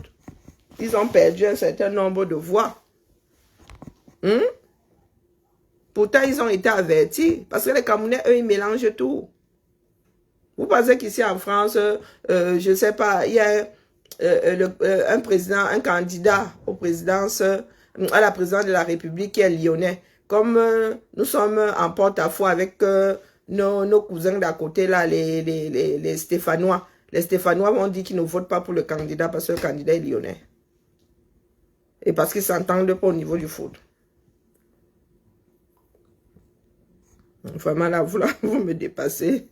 ils ont perdu un certain nombre de voix. Pourtant, ils ont été avertis. Parce que les Camerounais, eux, ils mélangent tout. Vous pensez qu'ici en France, je ne sais pas, il y a un président, un candidat aux présidences, à la présidence de la République qui est lyonnais. Comme nous sommes en porte-à-faux avec nos cousins d'à côté, là, les Stéphanois. Les Stéphanois vont dire qu'ils ne votent pas pour le candidat parce que le candidat est lyonnais. Et parce qu'ils ne s'entendent pas au niveau du foot. Vraiment là, vous me dépassez.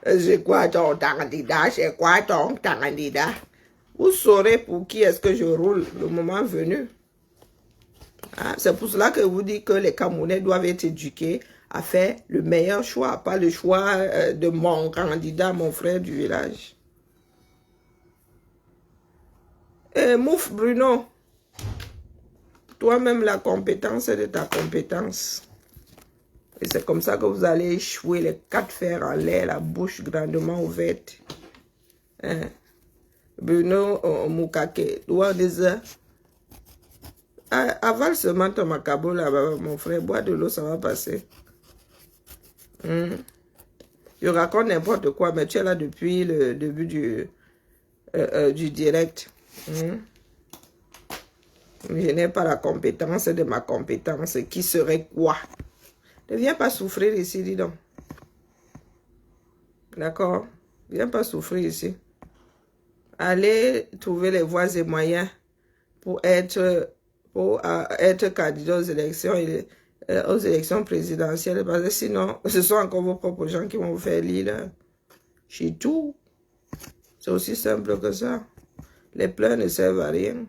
C'est quoi ton candidat? C'est quoi ton candidat? Vous saurez pour qui est-ce que je roule le moment venu. C'est pour cela que je vous dis que les Camerounais doivent être éduqués à faire le meilleur choix, pas le choix de mon candidat, mon frère du village. Mouf Bruno, toi-même la compétence est de ta compétence. Et c'est comme ça que vous allez échouer les 4 fers en l'air, la bouche grandement ouverte. Bruno Mukake, doigt des heures. Avale seulement ton macabo là-bas, mon frère. Bois de l'eau, ça va passer. Je raconte n'importe quoi, mais tu es là depuis le début du direct. Je n'ai pas la compétence de ma compétence. Qui serait quoi? Ne viens pas souffrir ici, dis donc. D'accord? Viens pas souffrir ici. Allez trouver les voies et moyens pour être candidat aux élections présidentielles. Parce que sinon, ce sont encore vos propres gens qui vont vous faire lire. C'est tout. C'est aussi simple que ça. Les pleurs ne servent à rien.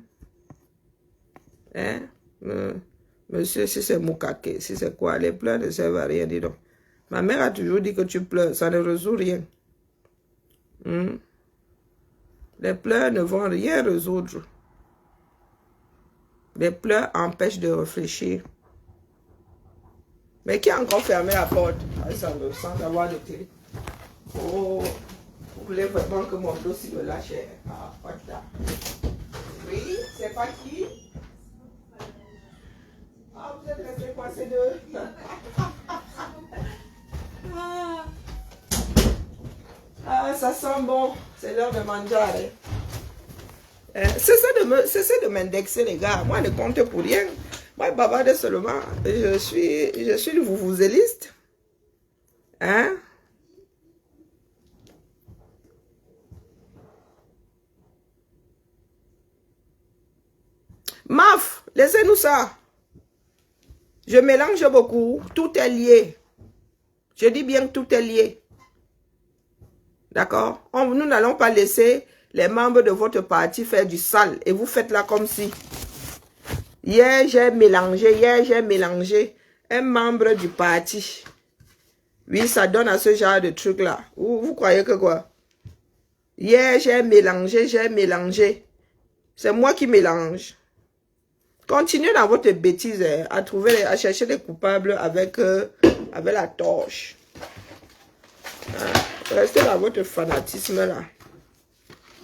Monsieur, si c'est Mukake, si c'est quoi, les pleurs ne servent à rien, dis donc. Ma mère a toujours dit que tu pleures, ça ne résout rien. Les pleurs ne vont rien résoudre. Les pleurs empêchent de réfléchir. Mais qui a encore fermé la porte? Ça me sent d'avoir de télé. Oh, vous voulez vraiment que mon dossier me lâche? Ah, voilà. Oui, c'est pas qui? Ah, vous êtes restés coincés deux. Ça sent bon. C'est l'heure de manger. Cessez de m'indexer, les gars. Moi, je ne compte pour rien. Moi, bavarde seulement. Je suis le vouvouzéliste. Maf, laissez-nous ça. Je mélange beaucoup. Tout est lié. Je dis bien que tout est lié. D'accord? Nous n'allons pas laisser les membres de votre parti faire du sale. Et vous faites là comme si. Hier, j'ai mélangé un membre du parti. Oui, ça donne à ce genre de truc-là. Vous croyez que quoi? Hier, j'ai mélangé. C'est moi qui mélange. Continuez dans votre bêtise à chercher les coupables avec la torche. Restez dans votre fanatisme là.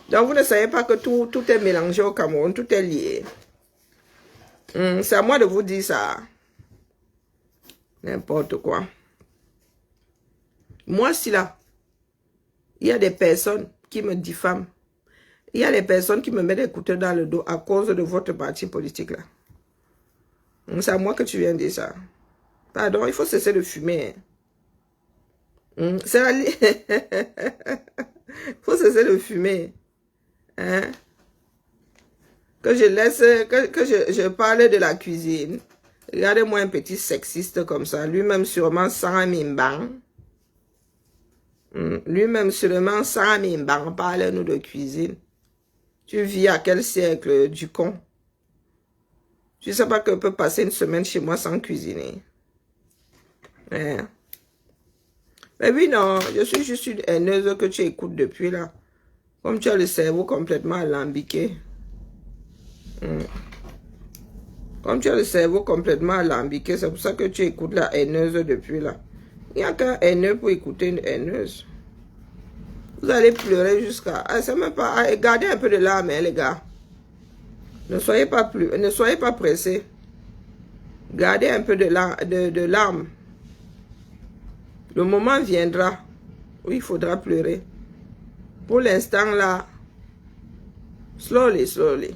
Donc vous ne savez pas que tout est mélangé au Cameroun, tout est lié. C'est à moi de vous dire ça. N'importe quoi. Moi, si là, il y a des personnes qui me diffament. Il y a des personnes qui me mettent des couteaux dans le dos à cause de votre parti politique là. C'est à moi que tu viens de dire ça. Pardon, il faut cesser de fumer. C'est la il faut cesser de fumer. Que je laisse, que je parle de la cuisine. Regardez-moi un petit sexiste comme ça. Lui-même sûrement sans mimbang. Lui-même sûrement sans mimbang. Parle-nous de cuisine. Tu vis à quel siècle, du con? Je ne sais pas que peut passer une semaine chez moi sans cuisiner. Hein. Mais oui, non, je suis juste une haineuse que tu écoutes depuis là. Comme tu as le cerveau complètement alambiqué. Comme tu as le cerveau complètement alambiqué, c'est pour ça que tu écoutes la haineuse depuis là. Il n'y a qu'un haineux pour écouter une haineuse. Vous allez pleurer jusqu'à... Ah, c'est même pas... Ah, gardez un peu de larmes, hein, les gars. Ne soyez pas pressés. Gardez un peu de larmes. Le moment viendra où il faudra pleurer. Pour l'instant là, slowly, slowly.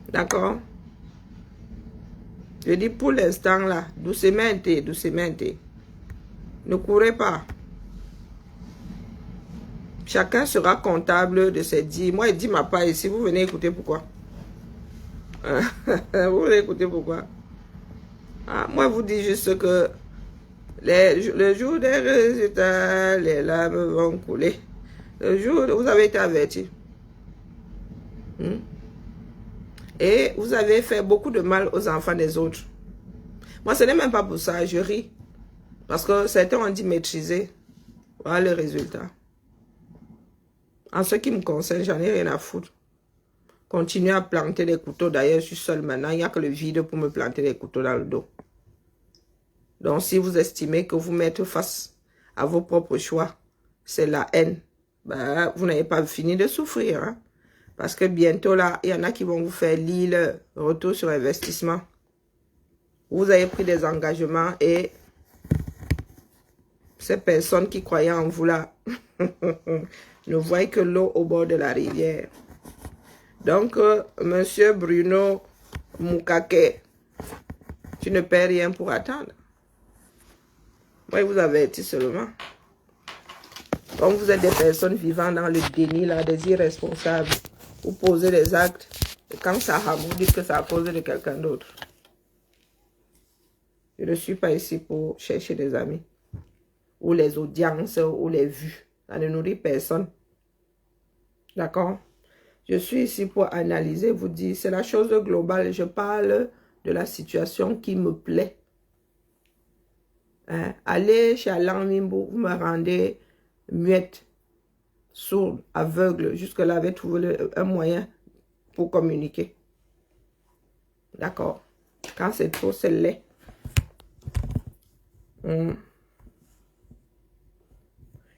D'accord? Je dis pour l'instant là, doucement, doucement. Ne courez pas. Chacun sera comptable de ses dits. Moi, il dit ma part ici. Vous venez écouter pourquoi? Vous venez écouter pourquoi? Ah, moi, je vous dis juste que le jour des résultats, les larmes vont couler. Le jour où vous avez été averti. Et vous avez fait beaucoup de mal aux enfants des autres. Moi, ce n'est même pas pour ça. Je ris. Parce que certains ont dit maîtriser. Voilà le résultat. En ce qui me concerne, j'en ai rien à foutre. Continuez à planter des couteaux. D'ailleurs, je suis seule maintenant. Il n'y a que le vide pour me planter des couteaux dans le dos. Donc, si vous estimez que vous mettre face à vos propres choix, c'est la haine, ben, vous n'avez pas fini de souffrir. Hein? Parce que bientôt, là, il y en a qui vont vous faire lire le retour sur investissement. Vous avez pris des engagements et ces personnes qui croyaient en vous, là, ne voient que l'eau au bord de la rivière. Donc, monsieur Bruno Mukake, tu ne perds rien pour attendre. Moi, je vous avertis seulement. Comme vous êtes des personnes vivant dans le déni, là, des irresponsables, vous posez des actes, et quand ça rame, vous dites que c'est à cause de quelqu'un d'autre. Je ne suis pas ici pour chercher des amis, ou les audiences, ou les vues. Ça ne nourrit personne. D'accord? Je suis ici pour analyser, vous dire, c'est la chose globale. Je parle de la situation qui me plaît. Hein? Allez chez Alain Mimbo, vous me rendez muette, sourde, aveugle. Jusque-là, avez trouvé un moyen pour communiquer. D'accord? Quand c'est trop, c'est laid.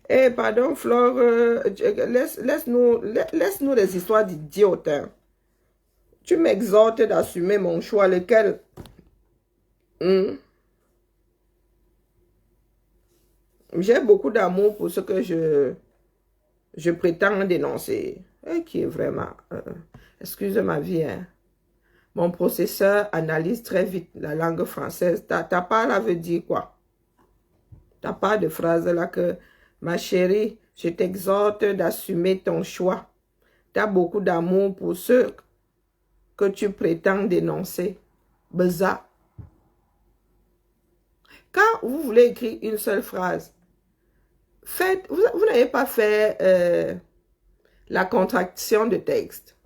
Eh, pardon, Flore, laisse-nous les histoires d'idiotes. Hein. Tu m'exhortes d'assumer mon choix, lequel... J'ai beaucoup d'amour pour ce que je prétends dénoncer. Et qui est vraiment... excuse ma vie, hein. Mon processeur analyse très vite la langue française. Ta part là veut dire quoi? Ta part de phrase là que... Ma chérie, je t'exhorte d'assumer ton choix. Tu as beaucoup d'amour pour ceux que tu prétends dénoncer. Beza. Quand vous voulez écrire une seule phrase, faites, vous n'avez pas fait la contraction de texte.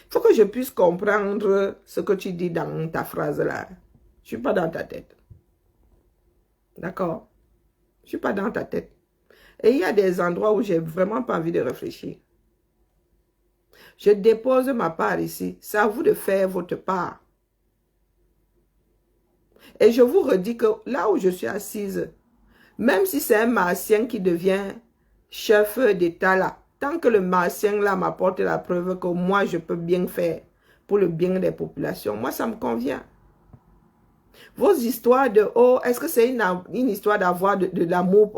Il faut que je puisse comprendre ce que tu dis dans ta phrase là. Je ne suis pas dans ta tête. D'accord? Je ne suis pas dans ta tête. Et il y a des endroits où j'ai vraiment pas envie de réfléchir. Je dépose ma part ici. C'est à vous de faire votre part. Et je vous redis que là où je suis assise, même si c'est un martien qui devient chef d'État là, tant que le martien là m'apporte la preuve que moi je peux bien faire pour le bien des populations, moi ça me convient. Vos histoires de « Oh, est-ce que c'est une histoire d'avoir de l'amour ?»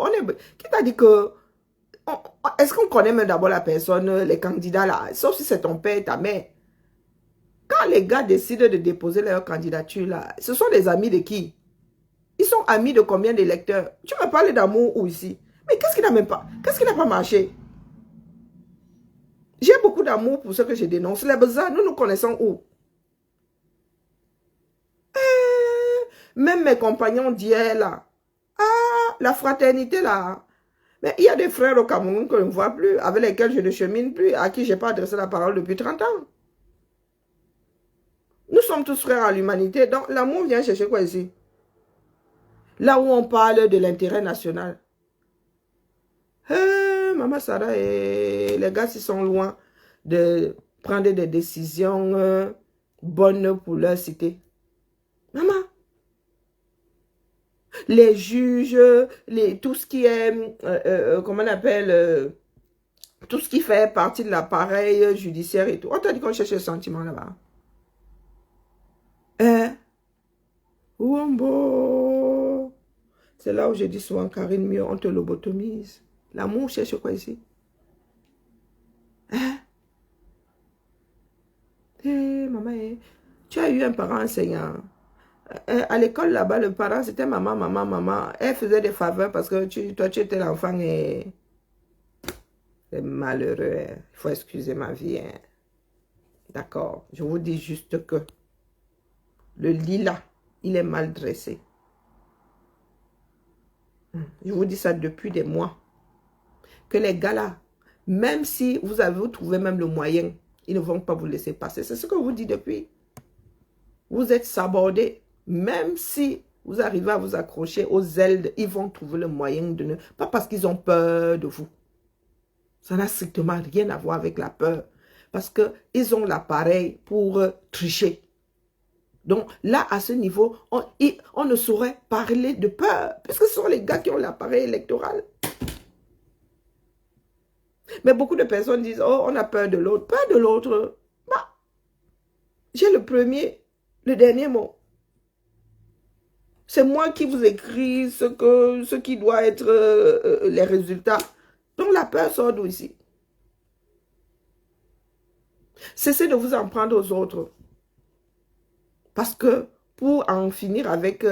Qui t'a dit que... Est-ce qu'on connaît même d'abord la personne, les candidats là? Sauf si c'est ton père et ta mère. Quand les gars décident de déposer leur candidature là, ce sont des amis de qui? Ils sont amis de combien d'électeurs? Tu me parles d'amour où ici? Mais qu'est-ce qui n'a même pas? Qu'est-ce qui n'a pas marché? J'ai beaucoup d'amour pour ce que je dénonce. Les besoins, nous nous connaissons où? Même mes compagnons d'hier là. Ah, la fraternité là. Mais il y a des frères au Cameroun que je ne vois plus, avec lesquels je ne chemine plus, à qui je n'ai pas adressé la parole depuis 30 ans. Nous sommes tous frères à l'humanité. Donc, l'amour vient chercher quoi ici? Là où on parle de l'intérêt national. Maman Sarah et les gars, ils sont loin de prendre des décisions bonnes pour leur cité. Maman, les juges, tout ce qui est, comment on appelle, tout ce qui fait partie de l'appareil judiciaire et tout. On t'a dit qu'on cherche le sentiment là-bas. Wombo. C'est là où je dis souvent, Karine, mieux on te lobotomise. L'amour cherche quoi ici? Maman, tu as eu un parent enseignant. À l'école là-bas, le parent, c'était maman, maman, maman. Elle faisait des faveurs parce que toi, tu étais l'enfant et... C'est malheureux. Il faut excuser ma vie. D'accord. Je vous dis juste que le lilas, il est mal dressé. Je vous dis ça depuis des mois. Que les gars là, même si vous avez trouvé même le moyen, ils ne vont pas vous laisser passer. C'est ce que je vous dis depuis. Vous êtes sabordés. Même si vous arrivez à vous accrocher aux ailes, ils vont trouver le moyen de ne... Pas parce qu'ils ont peur de vous. Ça n'a strictement rien à voir avec la peur. Parce qu'ils ont l'appareil pour tricher. Donc là, à ce niveau, on ne saurait parler de peur. Parce que ce sont les gars qui ont l'appareil électoral. Mais beaucoup de personnes disent, oh, on a peur de l'autre. Peur de l'autre. Bah, j'ai le dernier mot. C'est moi qui vous écris ce qui doit être les résultats. Donc la peur sort d'où ici? Cessez de vous en prendre aux autres. Parce que pour en finir avec,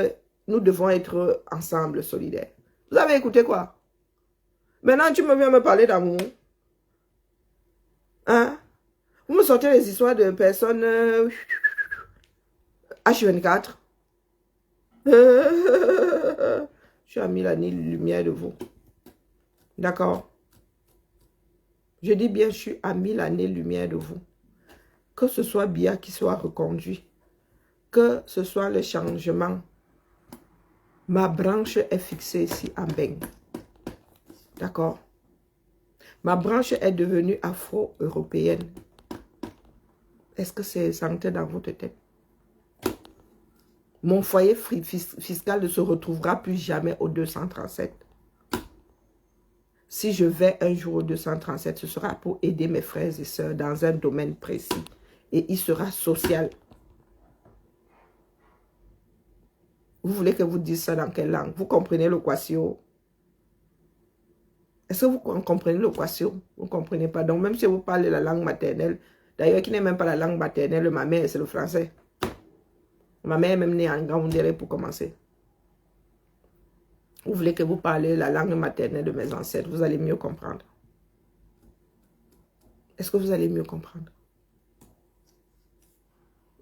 nous devons être ensemble, solidaires. Vous avez écouté quoi? Maintenant, tu me viens me parler d'amour. Hein? Vous me sortez les histoires de personnes H24. Je suis à 1000 années-lumière de vous. D'accord? Je dis bien, je suis à 1000 années-lumière de vous. Que ce soit Bia qui soit reconduit. Que ce soit le changement. Ma branche est fixée ici en Beng. D'accord? Ma branche est devenue afro-européenne. Est-ce que c'est santé dans votre tête? Mon foyer fiscal ne se retrouvera plus jamais au 237. Si je vais un jour au 237, ce sera pour aider mes frères et sœurs dans un domaine précis. Et il sera social. Vous voulez que vous dise ça dans quelle langue? Vous comprenez le Kwasio? Est-ce que vous comprenez le Kwasio? Vous ne comprenez pas. Donc même si vous parlez la langue maternelle, d'ailleurs qui n'est même pas la langue maternelle, ma mère c'est le français. Ma mère est même née en Gaoundéré pour commencer. Vous voulez que vous parlez la langue maternelle de mes ancêtres, vous allez mieux comprendre. Est-ce que vous allez mieux comprendre?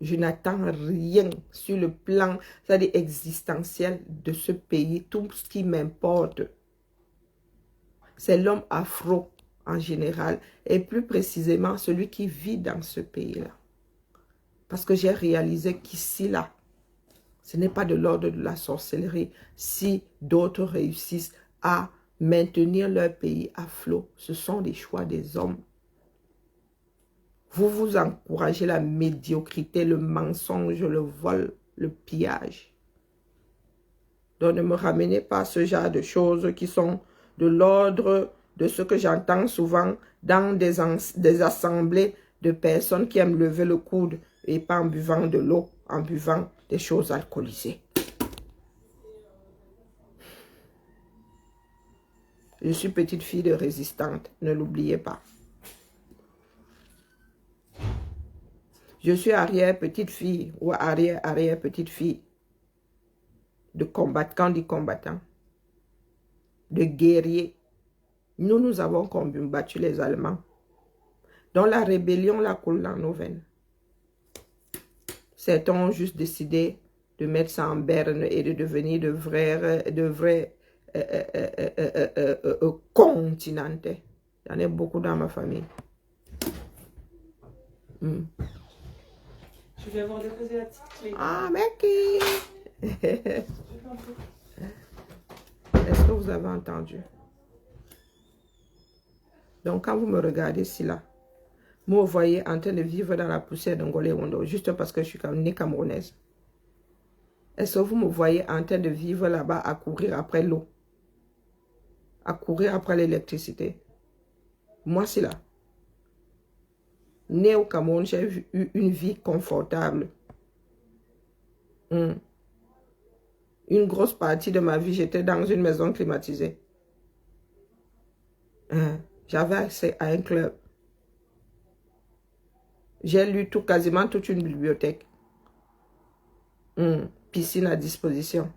Je n'attends rien sur le plan, c'est-à-dire existentiel de ce pays. Tout ce qui m'importe, c'est l'homme afro en général et plus précisément celui qui vit dans ce pays-là. Parce que j'ai réalisé qu'ici, là, ce n'est pas de l'ordre de la sorcellerie. Si d'autres réussissent à maintenir leur pays à flot, ce sont des choix des hommes. Vous vous encouragez la médiocrité, le mensonge, le vol, le pillage. Donc ne me ramenez pas à ce genre de choses qui sont de l'ordre de ce que j'entends souvent dans des assemblées de personnes qui aiment lever le coude et pas en buvant de l'eau, en buvant des choses alcoolisées. Je suis petite fille de résistante, ne l'oubliez pas. Je suis arrière-petite-fille ou arrière-arrière-petite-fille de combattant, quand on dit combattant, de guerrier. Nous avons combattu les Allemands. Dans la rébellion, la coule dans nos veines. Certains ont juste décidé de mettre ça en berne et de devenir de vrais continentais. Il y en a beaucoup dans ma famille. Je vais avoir déposé la petite clé. Ah, merci. Est-ce que vous avez entendu? Donc, quand vous me regardez ici, là, vous me voyez en train de vivre dans la poussière d'Ongolé Wondo, juste parce que je suis née camerounaise. Est-ce que vous me voyez en train de vivre là-bas à courir après l'eau? À courir après l'électricité? Moi, c'est là. Née au Cameroun, j'ai eu une vie confortable. Une grosse partie de ma vie, j'étais dans une maison climatisée. J'avais accès à un club. J'ai lu quasiment toute une bibliothèque. Piscine à disposition.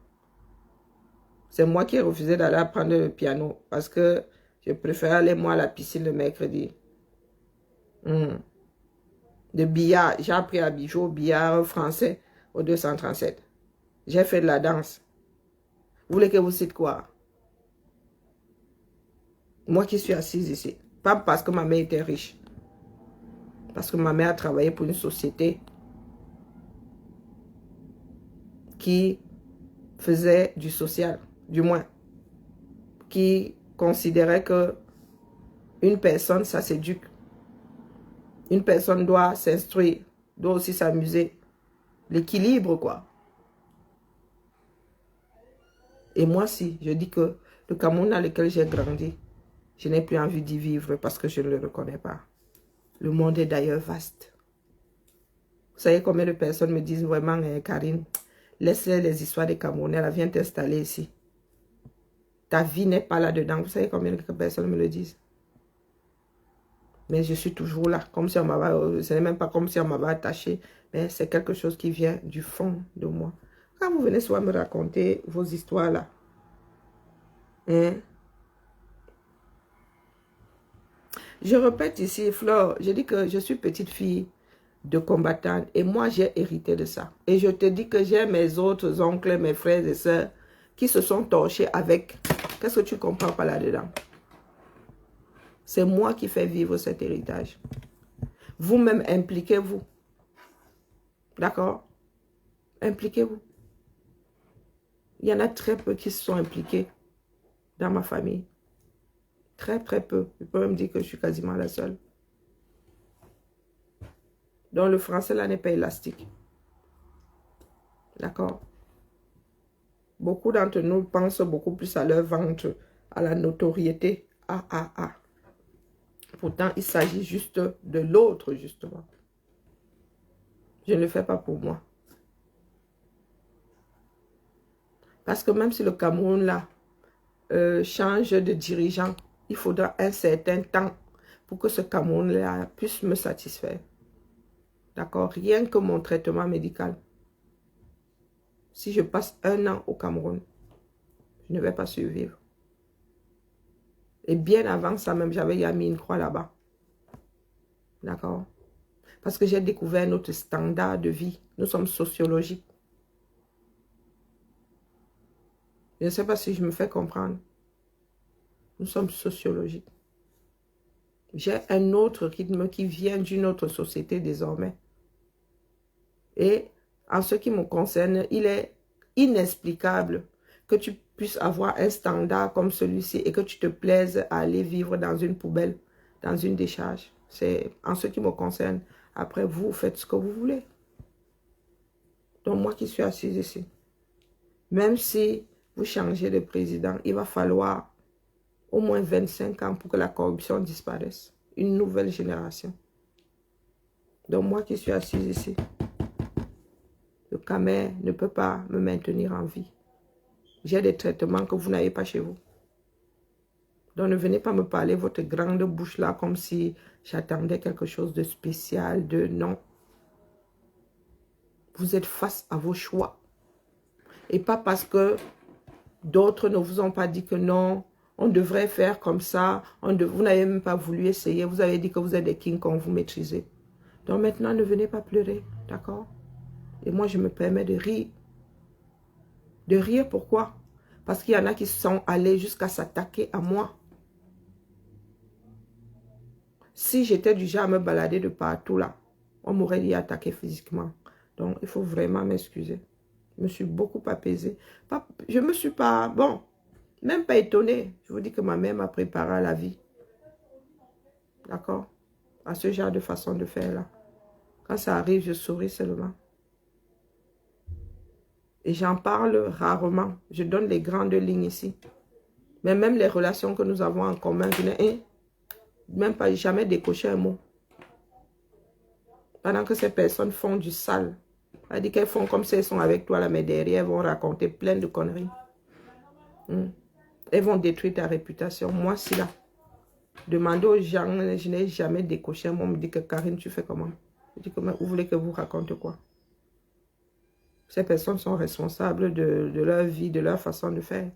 C'est moi qui ai refusé d'aller apprendre le piano parce que je préfère aller moi à la piscine le mercredi. De billard, j'ai appris à jouer au billard français au 237. J'ai fait de la danse. Vous voulez que vous cite quoi? Moi qui suis assise ici. Pas parce que ma mère était riche. Parce que ma mère a travaillé pour une société qui faisait du social, du moins. Qui considérait que une personne, ça s'éduque. Une personne doit s'instruire, doit aussi s'amuser. L'équilibre, quoi. Et moi, si, je dis que le Cameroun dans lequel j'ai grandi, je n'ai plus envie d'y vivre parce que je ne le reconnais pas. Le monde est d'ailleurs vaste. Vous savez combien de personnes me disent vraiment, Karine, laisse les histoires des Camerounais, elle vient t'installer ici. Ta vie n'est pas là-dedans. Vous savez combien de personnes me le disent? Mais je suis toujours là, comme si on m'avait, ce n'est même pas comme si on m'avait attaché, mais c'est quelque chose qui vient du fond de moi. Quand vous venez souvent me raconter vos histoires là, je répète ici, Flore, je dis que je suis petite fille de combattante et moi j'ai hérité de ça. Et je te dis que j'ai mes autres oncles, mes frères et sœurs qui se sont torchés avec. Qu'est-ce que tu comprends pas là-dedans? C'est moi qui fais vivre cet héritage. Vous-même, impliquez-vous. D'accord? Impliquez-vous. Il y en a très peu qui se sont impliqués dans ma famille. Très, très peu. Je peux même dire que je suis quasiment la seule. Donc, le français, là, n'est pas élastique. D'accord? Beaucoup d'entre nous pensent beaucoup plus à leur ventre, à la notoriété. Pourtant, il s'agit juste de l'autre, justement. Je ne le fais pas pour moi. Parce que même si le Cameroun, là, change de dirigeant, il faudra un certain temps pour que ce Cameroun-là puisse me satisfaire. D'accord? Rien que mon traitement médical. Si je passe 1 an au Cameroun, je ne vais pas survivre. Et bien avant ça même, j'avais mis une croix là-bas. D'accord? Parce que j'ai découvert notre standard de vie. Nous sommes sociologiques. Je ne sais pas si je me fais comprendre. Nous sommes sociologiques. J'ai un autre rythme qui vient d'une autre société désormais. Et en ce qui me concerne, il est inexplicable que tu puisses avoir un standard comme celui-ci et que tu te plaises à aller vivre dans une poubelle, dans une décharge. C'est en ce qui me concerne. Après, vous faites ce que vous voulez. Donc, moi qui suis assise ici, même si vous changez de président, il va falloir au moins 25 ans pour que la corruption disparaisse. Une nouvelle génération. Donc, moi qui suis assise ici, le Camer ne peut pas me maintenir en vie. J'ai des traitements que vous n'avez pas chez vous. Donc, ne venez pas me parler votre grande bouche là comme si j'attendais quelque chose de spécial, de non. Vous êtes face à vos choix. Et pas parce que d'autres ne vous ont pas dit que non, on devrait faire comme ça. Vous n'avez même pas voulu essayer. Vous avez dit que vous êtes des kings quand vous maîtrisez. Donc maintenant, ne venez pas pleurer. D'accord? Et moi, je me permets de rire. De rire, pourquoi? Parce qu'il y en a qui sont allés jusqu'à s'attaquer à moi. Si j'étais du genre à me balader de partout là, on m'aurait dit attaquer physiquement. Donc, il faut vraiment m'excuser. Je me suis beaucoup apaisée. Je ne me suis pas, bon, même pas étonnée. Je vous dis que ma mère m'a préparé à la vie. D'accord? À ce genre de façon de faire là. Quand ça arrive, je souris seulement. Et j'en parle rarement. Je donne les grandes lignes ici. Mais même les relations que nous avons en commun, je n'ai même pas jamais décoché un mot. Pendant que ces personnes font du sale. C'est-à-dire qu'elles font comme si elles sont avec toi là, mais derrière, elles vont raconter plein de conneries. Elles vont détruire ta réputation. Moi, si là, demandez aux gens, je n'ai jamais décoché un mot. On me dit que Karine, tu fais comment? Je dis comment vous voulez que vous raconte quoi? Ces personnes sont responsables de leur vie, de leur façon de faire.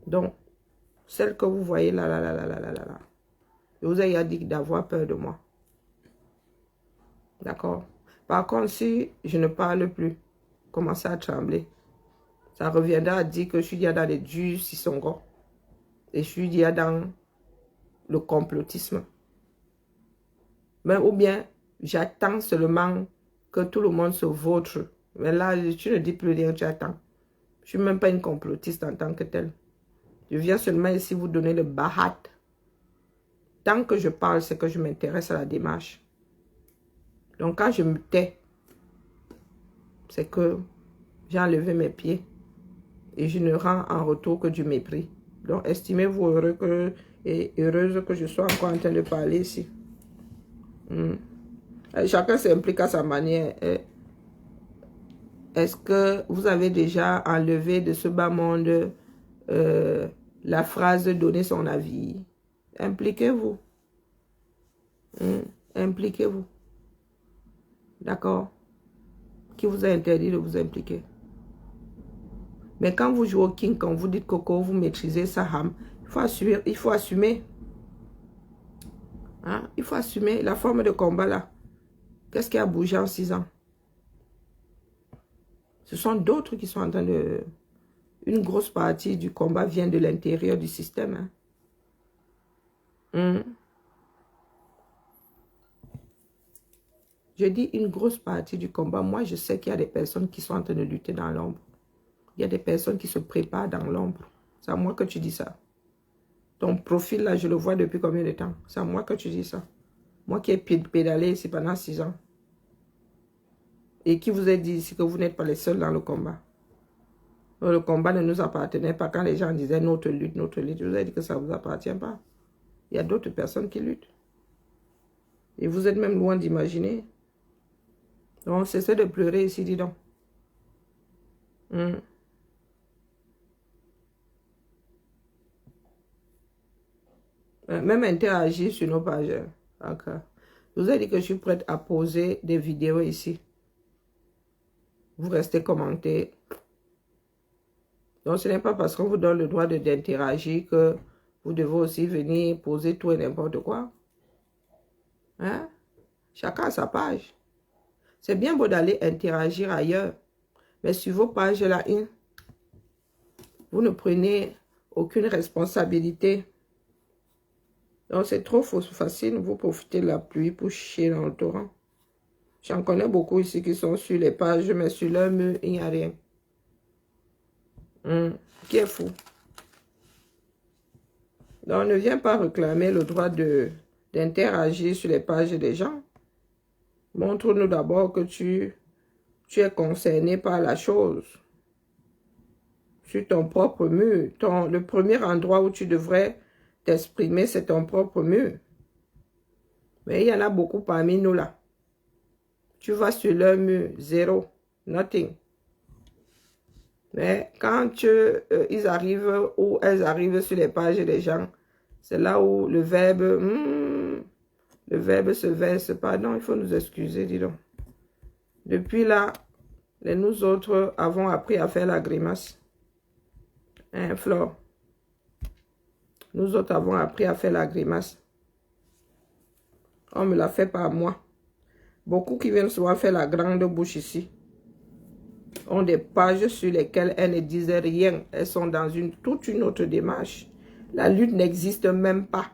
Donc, celle que vous voyez là, je vous ai dit d'avoir peur de moi. D'accord? Par contre, si je ne parle plus, commencez à trembler. Ça reviendra à dire que je suis déjà dans les du Sissongo. Et je suis déjà dans le complotisme. Mais, ou bien, j'attends seulement que tout le monde se vautre. Mais là, tu ne dis plus rien, tu attends. Je ne suis même pas une complotiste en tant que telle. Je viens seulement ici vous donner le bahat. Tant que je parle, c'est que je m'intéresse à la démarche. Donc, quand je me tais, c'est que j'ai enlevé mes pieds. Et je ne rends en retour que du mépris. Donc, estimez-vous heureux et heureuse que je sois encore en train de parler ici. Chacun s'implique à sa manière. Est-ce que vous avez déjà enlevé de ce bas monde la phrase « donner son avis » Impliquez-vous. Impliquez-vous. D'accord? Qui vous a interdit de vous impliquer? Mais quand vous jouez au king, quand vous dites coco, vous maîtrisez sa ham, il faut assumer. Hein? Il faut assumer la forme de combat là. Qu'est-ce qui a bougé en 6 ans? Ce sont d'autres qui sont en train de... Une grosse partie du combat vient de l'intérieur du système. Hein? Je dis une grosse partie du combat. Moi, je sais qu'il y a des personnes qui sont en train de lutter dans l'ombre. Il y a des personnes qui se préparent dans l'ombre. C'est à moi que tu dis ça. Ton profil, là, je le vois depuis combien de temps? C'est à moi que tu dis ça. Moi qui ai pédalé ici pendant 6 ans. Et qui vous a dit ici que vous n'êtes pas les seuls dans le combat. Le combat ne nous appartenait pas. Quand les gens disaient notre lutte, je vous ai dit que ça ne vous appartient pas. Il y a d'autres personnes qui luttent. Et vous êtes même loin d'imaginer. Donc, cessez de pleurer ici, dis donc. Même interagir sur nos pages. Okay. Je vous ai dit que je suis prête à poser des vidéos ici. Vous restez commenter. Donc, ce n'est pas parce qu'on vous donne le droit d'interagir que vous devez aussi venir poser tout et n'importe quoi. Hein? Chacun a sa page. C'est bien beau d'aller interagir ailleurs. Mais sur vos pages là, vous ne prenez aucune responsabilité. Donc, c'est trop facile. Vous profitez de la pluie pour chier dans le torrent. J'en connais beaucoup ici qui sont sur les pages, mais sur leur mur, il n'y a rien. Qui est fou. Donc, ne viens pas réclamer le droit d'interagir sur les pages des gens. Montre-nous d'abord que tu es concerné par la chose. Sur ton propre mur. Le premier endroit où tu devrais t'exprimer, c'est ton propre mur. Mais il y en a beaucoup parmi nous là. Tu vas sur leur mur, zéro, nothing. Mais quand ils arrivent ou elles arrivent sur les pages des gens, c'est là où le verbe se verse. Pardon, il faut nous excuser, dis donc. Depuis là, nous autres avons appris à faire la grimace. Hein, Flore? Nous autres avons appris à faire la grimace. On ne me la fait pas à moi. Beaucoup qui viennent souvent faire la grande bouche ici ont des pages sur lesquelles elles ne disent rien. Elles sont dans toute une autre démarche. La lutte n'existe même pas.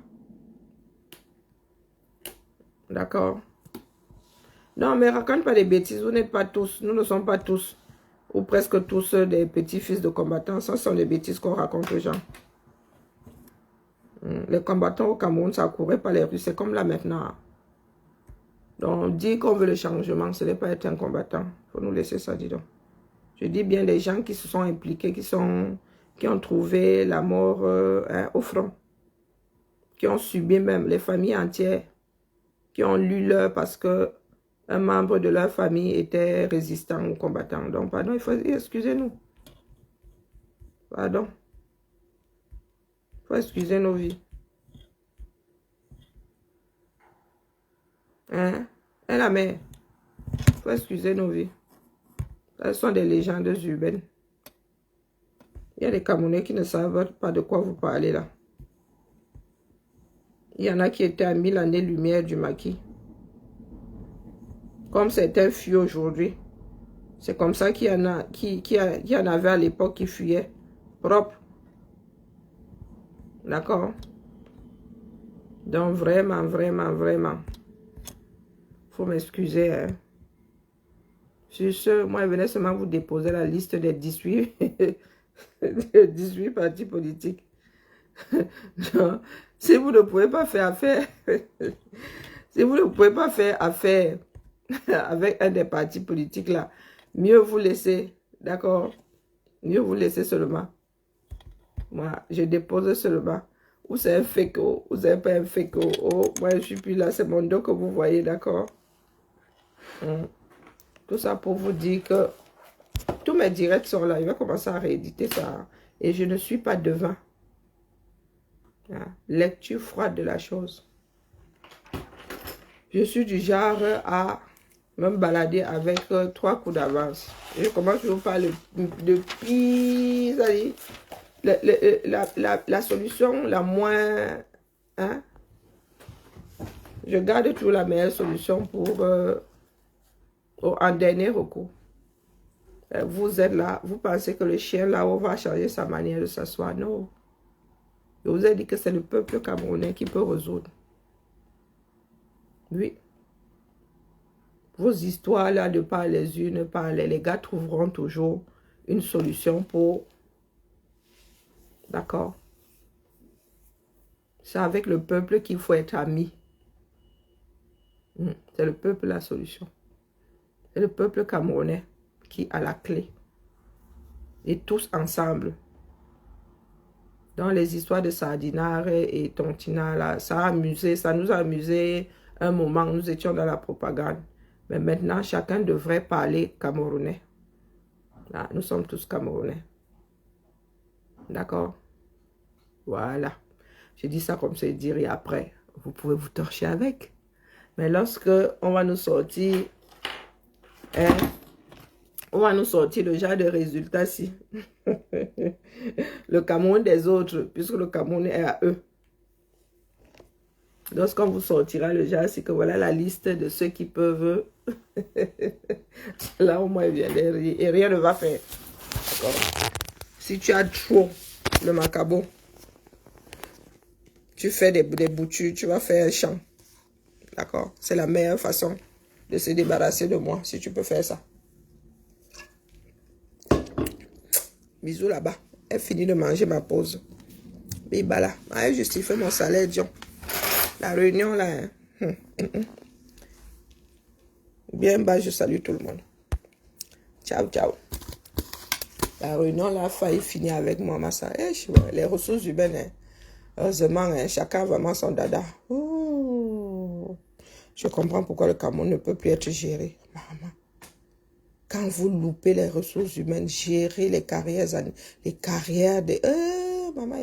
D'accord? Non, mais raconte pas des bêtises. Vous n'êtes pas tous, nous ne sommes pas tous, ou presque tous des petits-fils de combattants. Ça sont des bêtises qu'on raconte aux gens. Les combattants au Cameroun, ça courait pas les rues. C'est comme là maintenant. Donc, dire qu'on veut le changement, ce n'est pas être un combattant. Il faut nous laisser ça, dis donc. Je dis bien des gens qui se sont impliqués, qui ont trouvé la mort au front. Qui ont subi même, les familles entières, qui ont lu l'heure parce que un membre de leur famille était résistant ou combattant. Donc, pardon, il faut excusez-nous. Pardon. Il faut excuser nos vies. Hein? Et la mère. Il faut excuser nos vies. Ce sont des légendes urbaines. Il y a des Camerounais qui ne savent pas de quoi vous parlez là. Il y en a qui étaient à 1000 années-lumière du maquis. Comme certains fuient aujourd'hui. C'est comme ça qu'il y en a, qui en avait à l'époque qui fuyaient. Propre. D'accord? Donc vraiment, vraiment, vraiment. Faut m'excuser. Hein. Sur ce, moi, je venais seulement vous déposer la liste des 18, des 18 partis politiques. Non, si vous ne pouvez pas faire affaire, si vous ne pouvez pas faire affaire avec un des partis politiques là, mieux vous laisser, d'accord? Mieux vous laisser seulement. Moi, je dépose seulement. Ou c'est un féco, ou c'est pas un féco. Oh, moi, je suis plus là, c'est mon dos que vous voyez, d'accord? Tout ça pour vous dire que tous mes directs sont là. Il va commencer à rééditer ça. Et je ne suis pas devin. Lecture froide de la chose. Je suis du genre à me balader avec 3 coups d'avance. Je commence toujours par depuis, la solution la moins... Hein? Je garde toujours la meilleure solution pour... en dernier recours. Vous êtes là, vous pensez que le chien là-haut va changer sa manière de s'asseoir. Non. Je vous ai dit que c'est le peuple camerounais qui peut résoudre. Oui. Vos histoires là, de par les unes, par les gars trouveront toujours une solution pour... D'accord? C'est avec le peuple qu'il faut être ami. C'est le peuple la solution. C'est le peuple camerounais qui a la clé. Et tous ensemble. Dans les histoires de Sardinare et Tontina, là, ça nous a amusé un moment. Nous étions dans la propagande. Mais maintenant, chacun devrait parler camerounais. Là, nous sommes tous camerounais. D'accord? Voilà. Je dis ça comme c'est dire et après, vous pouvez vous torcher avec. Mais lorsque on va nous sortir... Hein, on va nous sortir le genre de résultats-ci. Le Cameroun des autres, puisque le Cameroun est à eux. Lorsqu'on vous sortira le genre, c'est que voilà la liste de ceux qui peuvent. Là, au moins, il vient et rien ne va faire. Si tu as trop le macabo, tu fais des boutures, tu vas faire un champ. D'accord? C'est la meilleure façon de se débarrasser de moi, si tu peux faire ça. Bisous là-bas. Elle finit de manger ma pause. Bibala. Elle justifie mon salaire, Dion. La réunion là. Hein. Bien bas, je salue tout le monde. Ciao, ciao. La réunion là a failli finir avec moi, Massa. Les ressources humaines, hein. Heureusement, hein, chacun a vraiment son dada. Oh. Je comprends pourquoi le Cameroun ne peut plus être géré. Maman. Quand vous loupez les ressources humaines, gérer les carrières des... maman,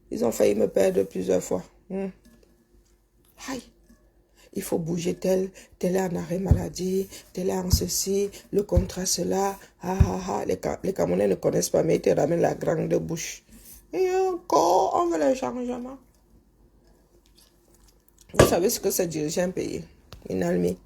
ils ont failli me perdre plusieurs fois. Aïe. Il faut bouger tel est en arrêt maladie, tel est en ceci, le contrat cela. Les Camerounais ne connaissent pas, mais ils te ramènent la grande bouche. Et encore, on veut le changement. Vous savez ce que c'est diriger un pays? Inalmi.